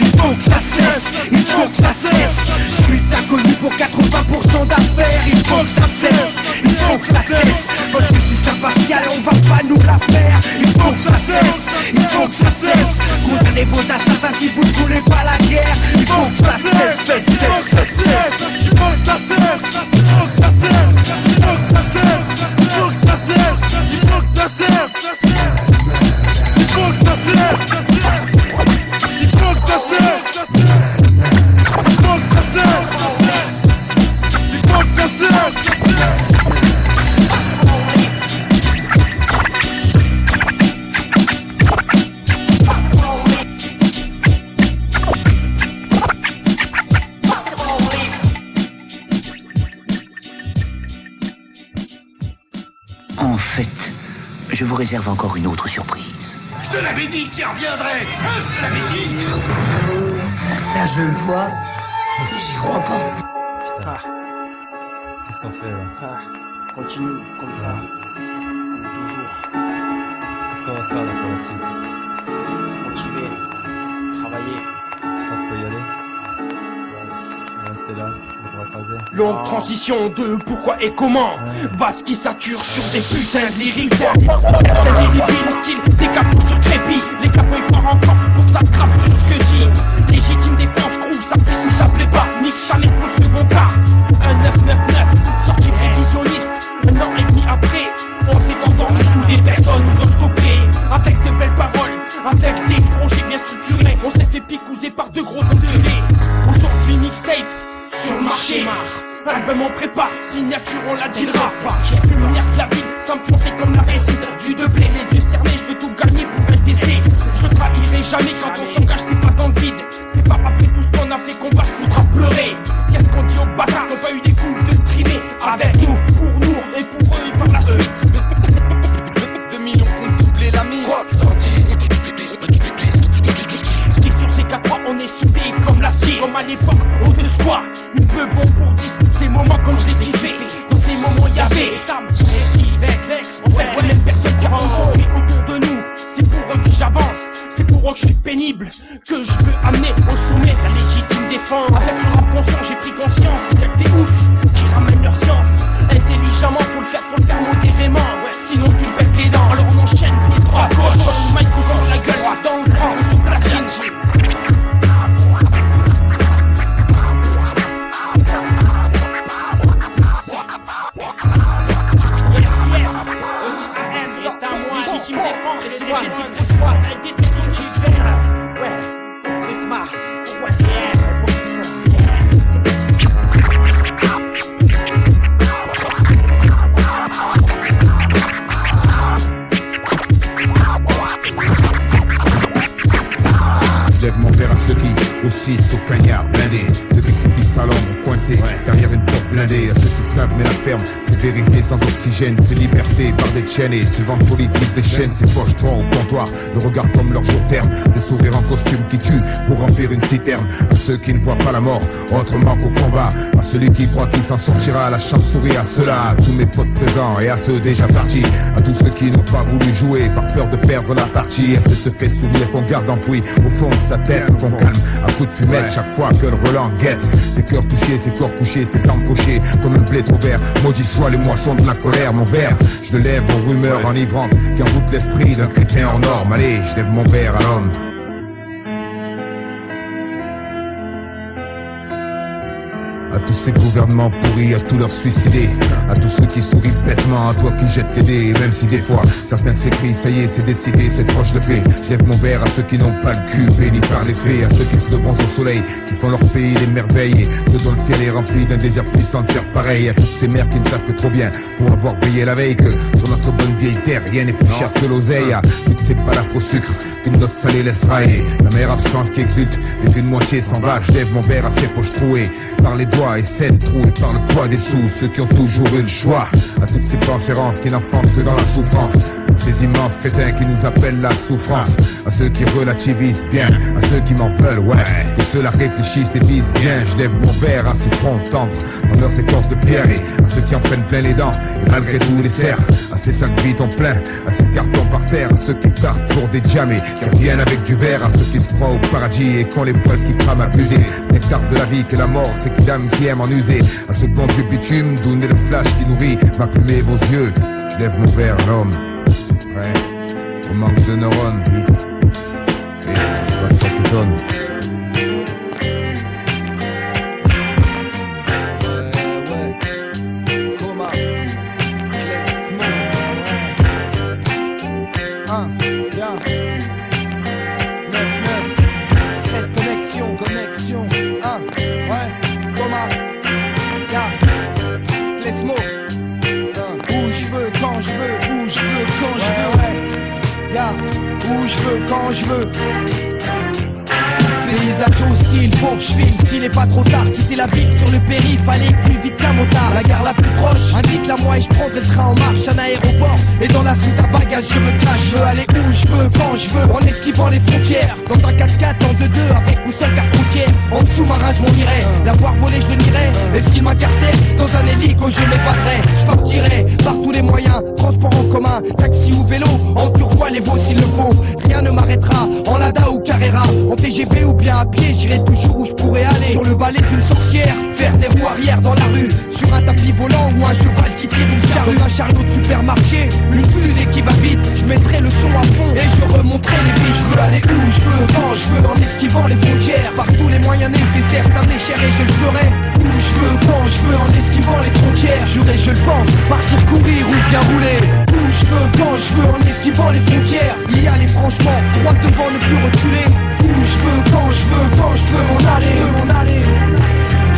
il faut que ça cesse, il faut que ça cesse. Je suis inconnu pour 80% d'affaires. Il faut que ça cesse, il faut que ça cesse. Votre justice impartiale, on va pas nous la faire. Il faut que ça cesse, il faut que ça cesse. Condamnez vos assassins si vous ne voulez pas la guerre. Il faut que ça cesse, cesse, cesse, cesse, cesse. Il faut que ça cesse, il faut que ça cesse, il faut que ça cesse, il faut que ça cesse, il faut que ça cesse, il faut que ça cesse. En fait, je vous réserve encore une autre surprise. Je te l'avais dit qu'il reviendrait. Je te l'avais dit. Ça, je le vois. J'y crois pas. Putain. Qu'est-ce qu'on fait là? Continue comme ça. Toujours. Qu'est-ce qu'on va faire là pour la suite? Motiver. Travailler. Je crois qu'il faut y aller. On va rester là, on va croiser. Longue transition de pourquoi et comment. Basse qui sature sur des putains de lyriques. Le style des capos sur crépi. Les capos ils croient encore pour que ça scrape sur ce que dit. Légitime des avec des projets bien structurés. On s'est fait picouser par deux gros enculés. Aujourd'hui mixtape sur le marché. Album en prépa, signature on la dealera pas. Je fume l'air de la ville, ça me fonçait comme la réussite. J'suis de blé, les yeux cernés, je veux tout gagner pour être décès. Je trahirai jamais quand on s'engage, c'est pas dans le vide. C'est pas après tout ce qu'on a fait qu'on va se foutre à pleurer. Qu'est-ce qu'on dit aux bâtards qui ont pas eu les coups de trimer avec nous, pour nous et pour eux et par la suite. 2 millions pour doubler la mise. Stick sur ces 4-3, on est soudés comme l'acier. Comme à l'époque, au deux squats. Une peu bon pour 10, ces moments comme je l'ai kiffé. Dans ces moments y'avait en fait, ouais, même personne qui va aujourd'hui autour de nous. C'est pour eux que j'avance, c'est pour eux que je suis pénible, que je veux amener au sommet la légitime défense. Avec le rap conscient, j'ai pris conscience qu'il y a que des oufs qui ramènent leur science. Intelligemment, faut le faire modérément. Sinon tu pètes les dents, alors on enchaîne les droits gauche. Mike sur la gueule, droit dans le franc, sous platine. Lève mon verre à ceux qui aussi au cagnard blindé, ceux qui croupissent à l'ombre coincés derrière une porte blindée, à ceux qui savent mais la ferme, c'est vérité sans oxygène, c'est liberté par des chaînes et ce vent politique des chaînes, c'est poche droit au comptoir, le regard comme leur jour terme, c'est sourire en costume qui tue pour remplir une citerne, à ceux qui ne voient pas la mort autrement qu'au combat, à celui qui croit qu'il s'en sortira, la chance sourit à ceux-là, à tous mes potes présents et à ceux déjà partis, à tous ceux qui n'ont pas voulu jouer par peur de perdre la partie, à ce fait sourire qu'on garde enfoui au fond de sa tête, qu'on calme à coups de fumette chaque fois que le Roland guette, ses cœurs touchés, ses corps couchés, ses armes fauchées comme un blé trop vert, maudit soit les moissons de la colère, mon verre, je le lève aux rumeurs enivrantes qui envoûtent l'esprit d'un chrétien en norme, allez, je lève mon verre à l'homme. À tous ces gouvernements pourris, à tous leurs suicidés, à tous ceux qui sourient bêtement, à toi qui jettes les dés, même si des fois certains s'écrient, ça y est, c'est décidé, cette fois je le fais. Je lève mon verre à ceux qui n'ont pas le cul béni par les fées, à ceux qui se bronzent au soleil, qui font leur pays des merveilles, et ceux dont le fiel est rempli d'un désir puissant de faire pareil, à toutes ces mères qui ne savent que trop bien pour avoir veillé la veille, que sur notre bonne vieille terre, rien n'est plus cher que l'oseille, à toutes ces balafres au sucre qu'une note salée laisse railler, la mère absence qui exulte, et qu'une moitié s'en va, je lève mon verre à ces poches trouées, par les doigts et scènes trouées par le poids des sous, ceux qui ont toujours eu le choix, à toutes ces pensées rances qui n'enfantent que dans la souffrance, ces immenses crétins qui nous appellent la souffrance, à ceux qui relativisent bien, à ceux qui m'en veulent, ouais, que ceux-là réfléchissent et disent bien, je lève mon verre à ces troncs tendres, dans leurs écorces de pierre, et à ceux qui en prennent plein les dents, et malgré tout les serrent, à ces sacs vides en plein, à ces cartons par terre, à ceux qui partent pour des jamés, qui reviennent avec du verre, à ceux qui se croient au paradis et qui ont les poils qui crament abusés, ce n'est qu'art de la vie que la mort, c'est qui dame qui aime en user, à ce bon vieux bitume, donner le flash qui nourrit ma plume et vos yeux, je lève mon verre à l'homme, ouais, au manque de neurones, fils, c'est pas ça qui donne. Quand je veux. Paysage hostile, faut que je file. S'il est pas trop tard, quitter la ville sur le périph', aller plus vite qu'un motard. La gare la plus proche, indique-la moi et je prendrai le train en marche. Un aéroport, et dans la soute à bagages je me cache. Je veux aller où je veux, quand je veux, en esquivant les frontières. Dans un 4x4 en 2-2, avec ou sans carte routière. En dessous ma rage m'en irait, l'avoir volé je le nierais. Et s'il m'incarcère, dans un hélico je m'évaderais. Je partirai par tous les moyens, transport en commun, taxi ou vélo, en turquoise les veaux s'il le faut. Rien ne m'arrêtera, en Lada ou Carrera, en TGV ou bien à pied, j'irai toujours où je pourrais aller. Sur le balai d'une sorcière, faire des roues arrière dans la rue, sur un tapis volant ou un cheval qui tire une charrue. Dans un chariot de supermarché, une fusée qui va vite, je mettrai le son à fond et je remonterai les vies. Je veux aller où je veux, quand je veux, en esquivant les frontières, par tous les moyens nécessaires, ça m'est cher et je le ferai. Où je veux, quand je veux, en esquivant les frontières, je le pense, partir courir ou bien rouler. Où je veux, quand je veux, en esquivant les frontières. Y aller franchement, droit devant, ne plus reculer. Où je veux, quand je veux, quand je veux m'en aller.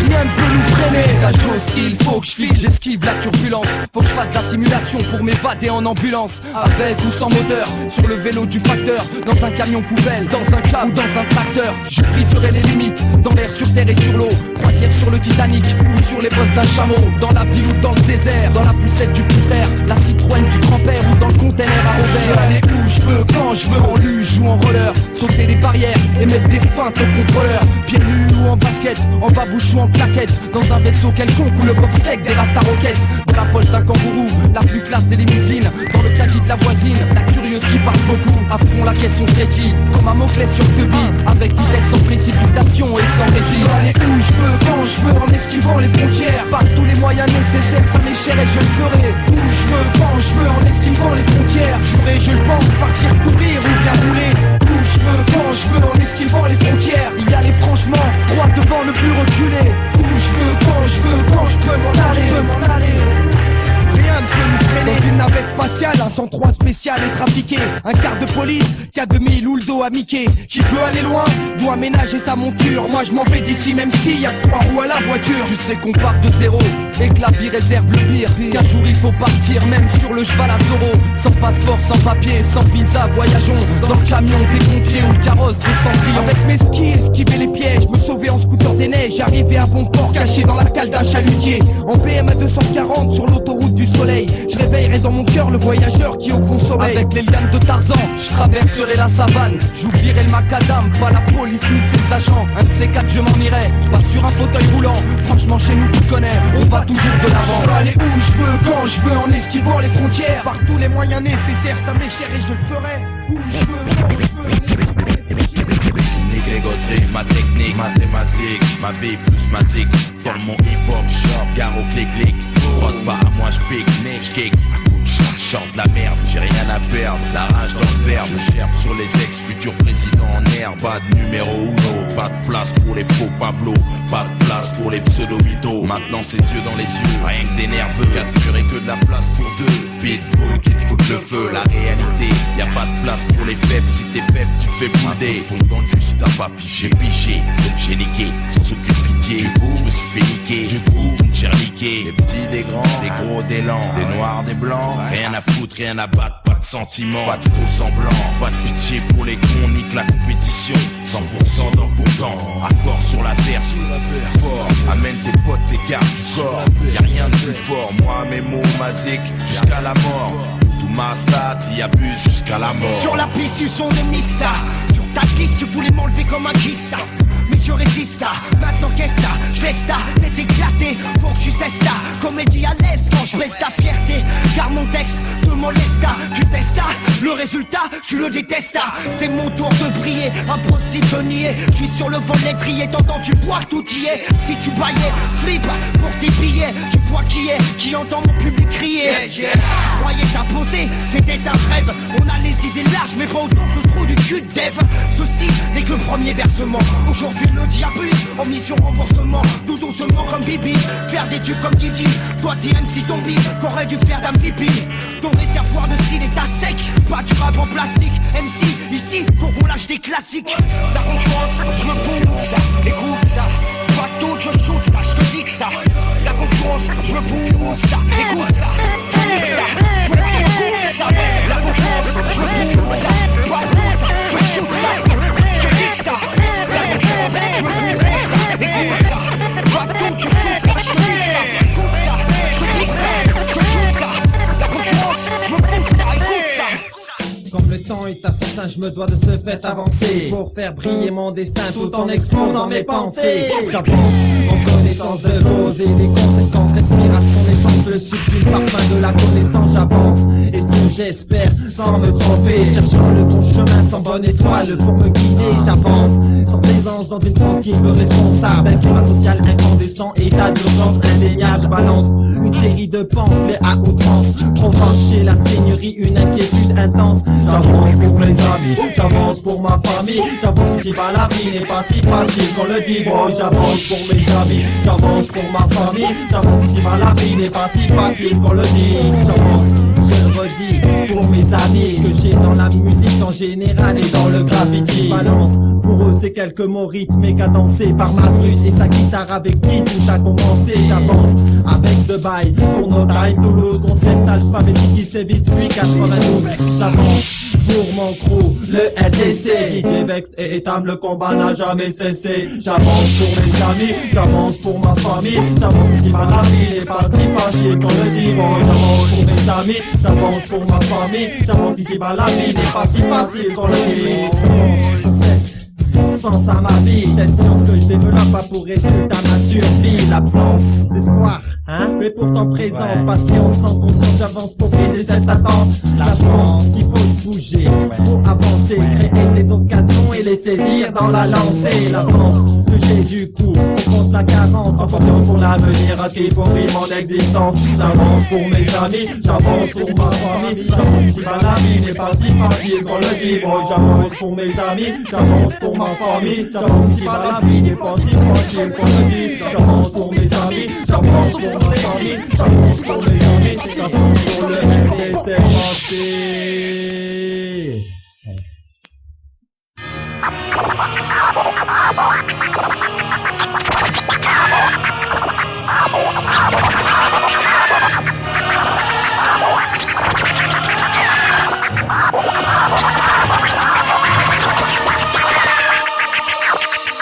Rien ne peut nous freiner. Ça j'ose qu'il faut que je file, j'esquive la turbulence. Faut que je fasse de la simulation pour m'évader en ambulance. Avec ou sans moteur, sur le vélo du facteur. Dans un camion poubelle, dans un cab ou dans un tracteur. Je briserai les limites, dans l'air, sur terre et sur l'eau. Croisière sur le Titanic, ou sur les bosses d'un chameau. Dans la ville ou dans le désert, dans la poussette du petit frère. La Citroën du grand-père ou dans le container à Robert. Je veux aller où je veux, quand je veux, en luge ou en roller. Sauter les barrières et mettre des feintes au contrôleur. Pieds nus ou en basket, en babouche ou en claquette. Dans un vaisseau quelconque ou le bobsleigh des Rasta Rockets. Dans la poche d'un kangourou, la plus classe des limousines. Dans le caddie de la voisine, la curieuse qui parle beaucoup. À fond la caisse on frétille, comme un mot-clé sur le billes. Avec vitesse sans précipitation et sans récit. Je veux aller où je veux, quand je veux, en esquivant les frontières. Par tous les moyens nécessaires, ça m'est cher et je le ferai. Où je veux, quand je veux, en esquivant les frontières. J'aurai, je le pense, partir courir ou bien rouler. Où je veux, quand je veux, en esquivant les frontières. Y aller franchement, droit devant, ne plus reculer. Où je veux, quand je veux, quand je peux m'en aller. Rien ne peut nous freiner. Dans une navette spatiale, un 103 spécial est trafiqué. Un quart de police, K2000 ou le dos à Mickey. Qui veut aller loin, doit ménager sa monture. Moi je m'en vais d'ici même s'il y a 3 roues à la voiture. Tu sais qu'on part de zéro et que la vie réserve le pire. Qu'un jour il faut partir, même sur le cheval à Zorro. Sans passeport, sans papier, sans visa, voyageons. Dans le camion des pompiers ou le carrosse de Cendrillon. Avec mes skis, esquiver les pièges, me sauver en scooter des neiges. Arriver à bon port, caché dans la cale d'un chalutier. En BM à 240 sur l'autoroute du soleil. Je réveillerai dans mon cœur le voyageur qui au fond sommeille. Avec les lianes de Tarzan, je traverserai la savane. J'oublierai le macadam, pas la police ni ses agents. Un de ces quatre je m'en irai, pas sur un fauteuil roulant. Franchement chez nous tu connais, on va toujours de l'avant. Je veux aller où je veux, quand je veux, en esquivant les frontières. Par tous les moyens nécessaires, ça m'est cher et je le ferai. Où je veux, quand je veux, en esquivant les frontières. Négrégotrice, ma technique, mathématique, ma vie plus matique. Forme mon hip-hop, shop, gare au clic-clic. Frotte pas à moi, j'pique, j'kick. Chante la merde, j'ai rien à perdre. La rage d'enfer, je gerbe sur les ex futurs présidents en air. Pas de numéro uno, pas de place pour les faux Pablo. Pas de place pour les pseudo-mythos. Maintenant ses yeux dans les yeux, rien que des nerveux. Capturer que de la place pour deux. Pitbull qui te fout le feu, la réalité. Y'a pas de place pour les faibles, si t'es faible tu te fais bouder. Dans le cul si t'as pas piché, piché. Donc j'ai niqué, sans aucune pitié. Je me suis fait niquer, du coup, une chair niquée. Des petits, des grands, des gros, des lents, des noirs, des blancs. Rien à foutre, rien à battre, pas de sentiments, pas de faux semblants, pas de pitié pour les cons, nique la compétition. 100% dans pourtant, accord sur la terre, fort, amène tes potes, tes cartes du corps. Y'a rien de plus fort, moi mes mots, ma zik, jusqu'à la mort. Tout ma stat, y abuse jusqu'à la mort. Sur la piste du son de Nista, sur ta liste tu voulais m'enlever comme un kista. Mais je résiste à, maintenant qu'est-ce que je laisse ta tête éclatée, faut que tu cesses ta comédie à l'aise quand je baisse ta fierté. Car mon texte te moleste, tu testes le résultat, tu le détestes. C'est mon tour de briller, impossible de nier. Je suis sur le vol l'étrier, t'entends tu vois tout y est. Si tu baillais, flip pour tes billets. Tu vois qui entend mon public crier. Tu croyais t'imposer, c'était un rêve. On a les idées larges mais pas autant que le trou du cul de Dev. Ceci n'est que le premier versement. Aujourd'hui le diabuse, en mission remboursement. Tout doucement comme Bibi, faire des tubes comme Didi. Toi t'es MC Tombi, qu'aurait dû faire d'un pipi. Ton réservoir de style est à sec, pas du rap en plastique. MC, ici, faut qu'on lâche des classiques. La concurrence, je me pousse, écoute ça. Pas tout, je shoot ça, je te dis que ça. La concurrence, je me pousse, écoute ça. Je te dis que ça, je me ça. La concurrence, je me pousse, pas tout, je shoot ça. Je te dis que ça. La concurrence, je me pousse, écoute ça. Pas tout, je shoot ça, je te dis que ça. Écoute ça, je te dis que ça, je shoot ça. La concurrence, je me pousse ça, écoute ça. Comme le temps est assassin, je me dois de ce fait avancer pour faire briller mon destin tout en exposant mes pensées. J'avance en connaissance de cause et les conséquences, respiration, naissance, le subtil parfum de la connaissance. J'avance et ce j'espère sans me tromper, cherchant le bon chemin sans bonne étoile pour me guider. J'avance sans aisance dans une France qui veut responsable, un climat social incandescent, état d'urgence indéniable. Je balance une série de pamphlets à outrance, provoque chez la seigneurie une inquiétude intense. J'avance pour mes amis, j'avance pour ma famille. J'avance ici, pas la vie n'est pas si facile qu'on le dit, boy. J'avance pour mes amis, j'avance pour ma famille, j'avance ici ma la vie n'est pas si facile qu'on le dit. J'avance, je redis pour mes amis que j'ai dans la musique en général et dans le graffiti. Balance, pour eux c'est quelques mots rythmés cadencés par ma ruse et sa guitare avec qui tout a commencé. J'avance avec de bail pour No Time Toulouse, concept alphabétique qui s'évite depuis 92. J'avance pour mon crew, le LDC, DJ Vex et Etam, le combat n'a jamais cessé. J'avance pour mes amis, j'avance pour ma famille, j'avance ici ma la vie n'est pas si facile qu'on le dit. Bon, j'avance pour mes amis, j'avance pour ma famille, j'avance ici ma la vie n'est pas si facile qu'on le dit. Sans cesse, sens à ma vie, cette science que je développe a pour résultat ma survie. L'absence d'espoir, hein, mais pourtant présent, patience sans conscience, j'avance pour briser cette attente. Là je pense qu'il faut se bouger, faut avancer, créer ses occasions et les saisir dans la lancée. L'avance que j'ai du coup, on pense la carence, en confiance pour l'avenir, qui pourrit mon existence. J'avance pour mes amis, j'avance pour ma famille, j'avance si ma vie n'est pas si facile qu'on le dit. Bon, j'avance pour mes amis, j'avance pour ma famille, j'avance si ma vie n'est pas si facile qu'on le dit. J'avance pour mes amis, j'avance pour ma famille, j'avance pour mes amis, j'avance pour le reste, c'est passé.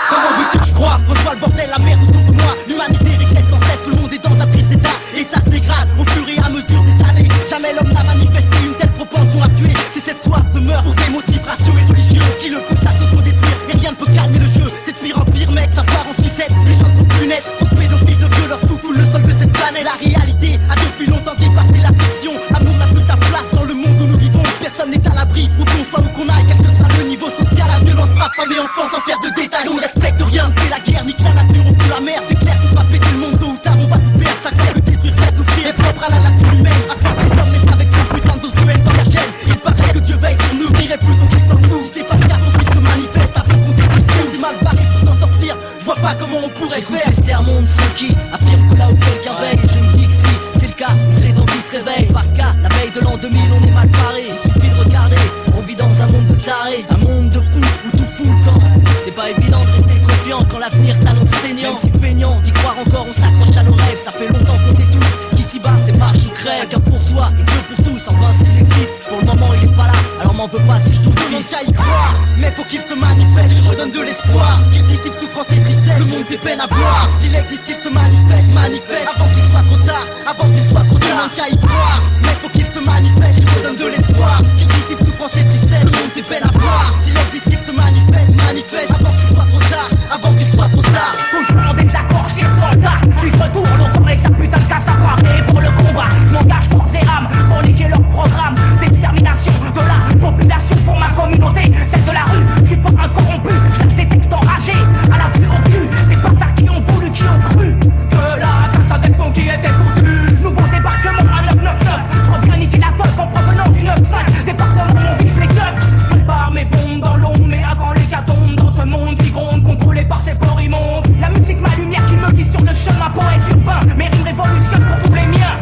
Comment veux-tu que je crois? Reçois le bordel, la merde autour de moi. L'humanité régresse sans cesse, le monde est dans un triste état. Et ça se dégrade au fur et à mesure des années. Jamais l'homme n'a manifesté une telle propension à tuer. C'est cette soif de meurtre pour des motifs raciaux et religieux qui le pousse à s'autodétruire. Et rien ne peut calmer le jeu. C'est de pire en pire, mec, ça part en sucette. Les gens ne sont plus nets. Trop de pédophiles, de violeurs, tout fout le sol de cette planète. La réalité a depuis longtemps dépassé la fiction. Amour n'a plus sa place dans le monde où nous vivons. Personne n'est à l'abri, où qu'on soit, où qu'on aille, quel que soit le niveau social. La violence frappe femmes et enfants sans faire de détails. On ne respecte rien, fait la guerre, nique la nature, on tue la mer. C'est clair qu'on va péter le monde tôt ou tard, on va tout perdre. Ça clair, le détruire, fait souffrir, est propre à la nature humaine. À part les hommes, mais avec une putain de dose de haine dans la chaîne. Il paraît que Dieu veille sur nous, dirait plutôt qu'il s'en fout. Si c'est pas le cas, faut qu'il se manifeste avant qu'on détruise tout. C'est mal barré pour s'en sortir, je vois pas comment on pourrait faire. Les sermons de ceux qui affirment que là où quelqu'un veille, je me dis que si c'est le cas, c'est donc qui se réveille. Parce qu'à la veille de l'an 2000, on est mal paré. Il suffit de regarder, on vit dans un monde de tarés, un monde de fous où tout fout le camp. C'est pas évident de rester confiant quand l'avenir s'annonce saignant. Même si peignant d'y croire encore, on s'accroche à nos rêves. Ça fait longtemps qu'on sait tous qu'ici-bas c'est marche ou crève. Chacun pour soi et Dieu pour tous, enfin s'il existe. Pour le moment il est pas là, alors m'en veux pas si je touche le fils. Y croire, mais faut qu'il se manifeste, il redonne de l'espoir, qu'il dissipe souffrance et tristesse. Le monde fait peine à voir, s'il existe qu'il se manifeste, manifeste avant qu'il soit trop tard, avant qu'il soit trop tard. Qu'à y croire, mais faut qu'il se manifeste, il redonne de l'espoir, qu'il dissipe souffrance et tristesse. Le monde fait peine à voir, s'il existe qu'il se manifeste, manifeste avant qu'il soit trop tard, avant qu'il soit trop tard. Toujours en désaccord, c'est trop tard. Je suis de retour, l'autre avec sa putain de casse à parler pour le combat. Je m'engage corps et âme pour niquer leur programme d'extermination de la population pour ma communauté, celle de la rue. Je suis pas un corrompu, je lâche des textes enragés à la vue au cul. Des bâtards qui ont voulu, qui ont cru que la grâce des fonds qui était foutue. Nouveau débarquement à 999. Je reviens niquer la teuf en provenance du 9-5. Département, on vise les keufs. Je prépare mes bombes dans l'ombre, mais avant les catombes dans ce monde qui gronde, contrôlé par ces ports immondes. La musique, ma lumière qui me guide sur le chemin, poète urbain. Mes rimes révolutionnent pour tous les miens.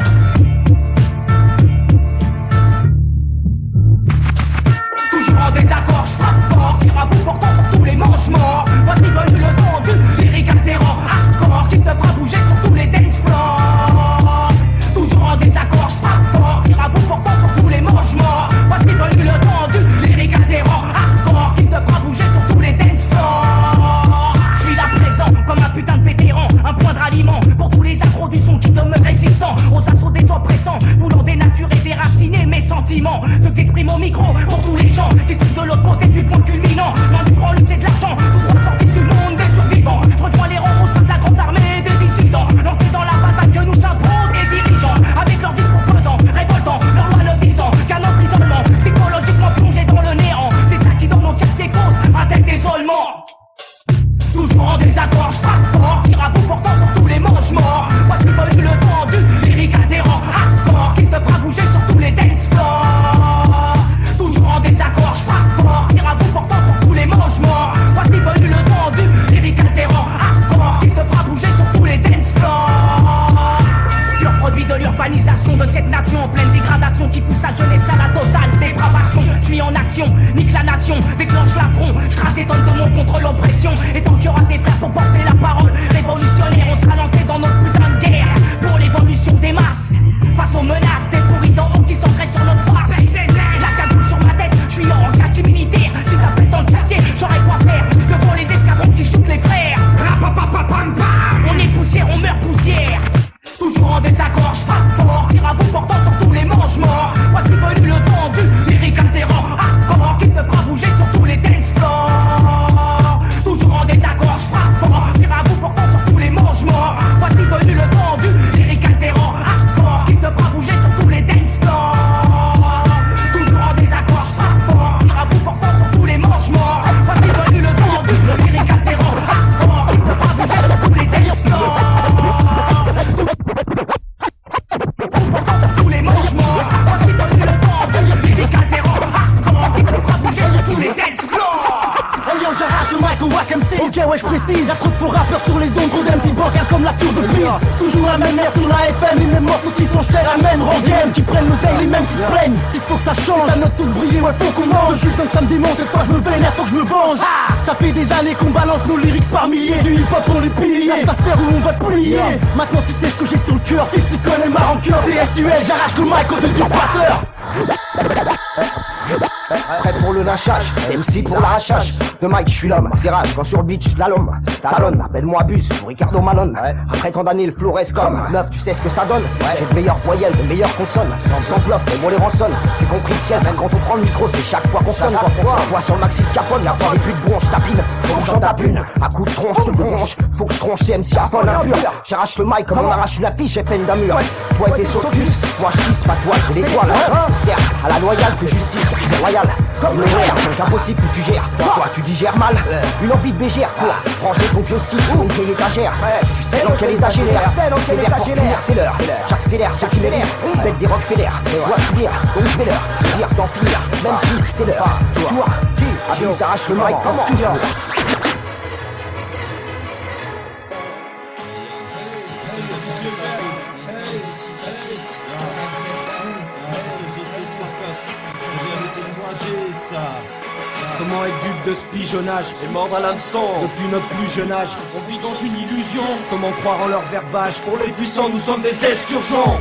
Toujours en désaccord, je frappe fort, tire à bout portant sur tous les manches morts. Voici venu le temps du lyrique altérant, hardcore, qui te fera bouger sur tous les dance floors. Toujours en désaccord, je frappe fort, tire à bout portant sur tous les manches morts. Voici venu le temps du lyrique altérant, hardcore, qui te fera bouger sur tous les dance floors. Je suis là présent comme un putain de vétéran, un point de ralliement pour tous les accros du son qui demeurent résistants aux assauts des oppressants, voulant dénaturer, déraciner mes sentiments. Ceux qui s'expriment au micro pour tous les gens qui sont de l'autre côté du point culminant. Loin du grand luxe et de l'argent, tout droit sorti du monde des survivants. Je rejoins les rangs au sein de la grande armée des dissidents, lancés dans la bataille que nous imposent les dirigeants, avec leurs discours pesants, révoltants, leurs lois le visant, qu'un emprisonnement psychologiquement plongé dans le néant. C'est ça qui dans nos quartiers cause un tel désolement. Toujours en désaccord, je frappe fort, tire à bout portant sur tous les manches morts. Voici venu le temps du lyrique adhérent, hardcore, qui te fera bouger sur tous les dance floors. Toujours en désaccord, je frappe fort, tire à bout portant sur tous les manches morts. Voici venu le temps du lyrique adhérent, hardcore, qui te fera bouger sur tous les dance jusqu'au Wack MC. Ok ouais je précise, y'a trop de faux rappeurs sur les ondes, gros d'MC bancal comme la tour de Pise. Toujours la même merde sur la FM, les mêmes morceaux qui sont chers, amènent rengaine. Qui prennent l'oseille, les mêmes qui se plaignent. Il faut que ça change, la note toute briller, ouais faut qu'on mange. Je tant que ça me démonte, cette fois je me vénère, faut que je me venge. Ça fait des années qu'on balance nos lyrics par milliers. Du hip hop on les piliers, y'a cette affaire où on va plier. Maintenant tu sais ce que j'ai sur le cœur, fils tu connais ma rancœur. CSUL, j'arrache le mic aux usurpateurs. Prêt pour le lynchage, MC pour l'arrachage. De Mike, je suis l'homme, Sirage, quand sur le beach, l'homme. Talonne, appelle-moi Bus ou Ricardo Malone. Après tant d'années, le flow reste comme neuf, tu sais ce que ça donne. J'ai de meilleures voyelles, de meilleures consonnes. Sans bluff, mais on les rançonne. C'est compris le ciel, même quand on prend le micro, c'est chaque fois qu'on sonne. Voix sur le maxi de Capone, la voix des plus de bronche, tapine. Faut que j'en tape une, à coup de tronche, je te bronche. Faut que je tronche MC à fond impur. J'arrache le mic comme on arrache une affiche, j'ai fait une damure. Toi et tes sautus, moi je tisse, pas toi, t'es l'étoile. Tu sers à la loyale, fais justice, c'est royal. Comme le verre, donc impossible que tu gères. Toi tu digères mal, une envie de bégère. Quoi, ranger ton vieux style sur une vieille étagère. Tu sais dans quel étage il est, c'est l'air pour finir, c'est l'heure. J'accélère ceux qui m'énervent, bête des Rockefeller. Dois finir, donc je vais leur dire d'en finir, même si c'est l'heure. Toi, qui abuse, arrache le mic comme toujours. Comment être dupe de ce pigeonnage et mordre à l'hameçon depuis notre plus jeune âge. On vit dans une illusion. Comment croire en leur verbage? Pour les puissants nous sommes des esturgeons.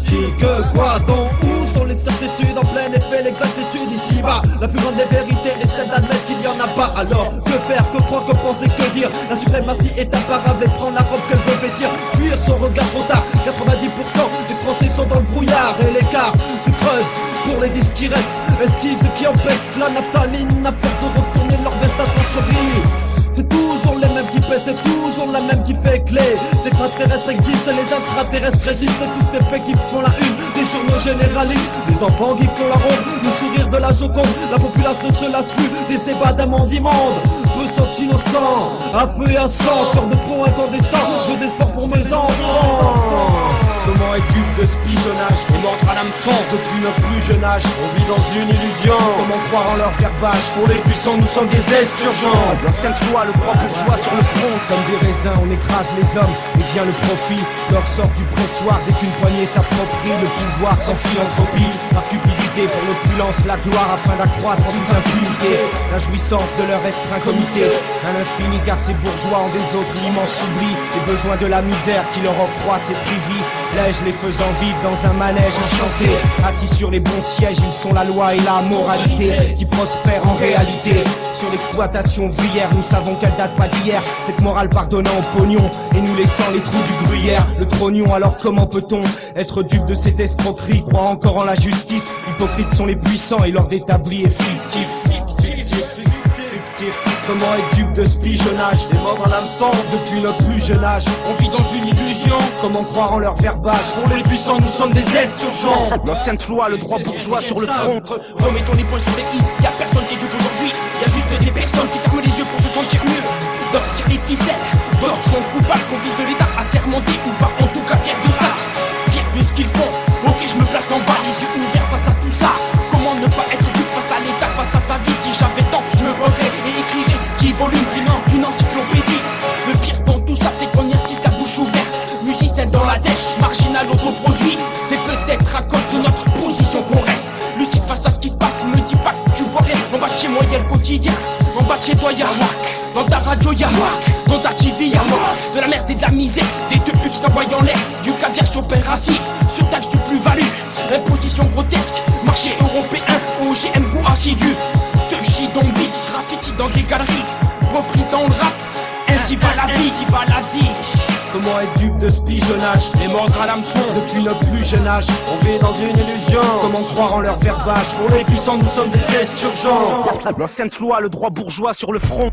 Qui, que, quoi, dont, où sont les certitudes en plein effet, l'exactitude ici-bas. La plus grande des vérités est celle d'admettre qu'il n'y en a pas. Alors, que faire, que croire, que penser, que dire? La suprématie est imparable et prend la robe qu'elle veut vêtir. Fuir son regard trop tard, 90% des Français sont dans le brouillard. Et l'écart se creuse pour les disques qui restent. Esquive ceux qui empestent la naphtaline, n'a peur de retourner leur veste à trancherie. C'est toujours les mêmes qui paient, c'est toujours la même qui fait clé. Ces extraterrestres existent et les intraterrestres résistent. C'est tous ces faits qui font la une des journaux généralistes. Les enfants qui font la ronde, le sourire de la Joconde. La populace ne se lasse plus des ébats d'un monde immonde. Peu sont innocents, à feu et à sang. Cœur de pont incandescent, jeu d'espoir pour mes enfants. Comment être dupe de ce pigeonnage et mordre à l'hameçon depuis notre plus jeune âge? On vit dans une illusion. Comment croire en leur verbage? Pour les puissants nous sommes des esturgeons. L'ancienne loi, le droit bourgeois sur le front. Comme des raisins on écrase les hommes et vient le profit. L'or sort du pressoir dès qu'une poignée s'approprie. Le pouvoir sans philanthropie, par cupidité pour l'opulence, la gloire afin d'accroître en toute impunité la jouissance de leur restreint comité. À l'infini car ces bourgeois ont des autres l'immense oubli. Les besoins de la misère qui leur octroie ces privilèges. Les faisant vivre dans un manège enchanté. Assis sur les bons sièges, ils sont la loi et la moralité qui prospèrent en réalité. Sur l'exploitation ouvrière, nous savons qu'elle date pas d'hier. Cette morale pardonnant au pognon et nous laissant les trous du gruyère. Le trognon, alors comment peut-on être dupe de cette escroquerie? Croire encore en la justice. Hypocrites sont les puissants et l'ordre établi est fictif. Comment être dupe de ce pigeonnage et mordre à l'hameçon depuis notre plus jeune âge? On vit dans une illusion. Comment croire en leur verbage? Pour les puissants nous sommes des esturgeons. L'ancienne loi, le droit bourgeois sur le front. Remettons les points sur les i, y'a personne qui est dupe aujourd'hui. Y'a juste des personnes qui ferment les yeux pour se sentir mieux. D'autres tirent les ficelles, d'autres sont coupables, complices de l'état assermentés ou pas, en tout cas fiers de ça. Fiers de ce qu'ils font, ok je me place en bas, les yeux ouverts face à tout ça. Comment ne pas être dupe face à l'état, face à sa vie? Si j'avais tant, je me poserais et écrirais 10 volumes d'une encyclopédie. Le pire dans tout ça, c'est qu'on y assiste à bouche ouverte. Musicien dans la dèche, marginal autoproduit. C'est peut-être à cause de notre position qu'on reste lucide face à ce qui se passe. Me dis pas que tu vois rien. En bas de chez moi y'a le quotidien, en bas de chez toi y'a wack. Dans ta radio y'a wack, dans ta TV y'a wack. De la merde et de la misère, des deux putes qui s'envoient en l'air. Du caviar sur pain rassis, sur taxe du plus-value. Imposition grotesque, marché européen, OGM goût assidu. Que chidonbi, graffiti dans des galeries, reprise dans le rap. Ainsi va la vie, ainsi va la vie. Comment être dupe de ce pigeonnage et mordre à l'hameçon depuis notre plus jeune âge? On vit dans une illusion. Comment croire en leur verbage? Pour les puissants nous sommes des esturgeons. L'ancienne loi, le droit bourgeois sur le front.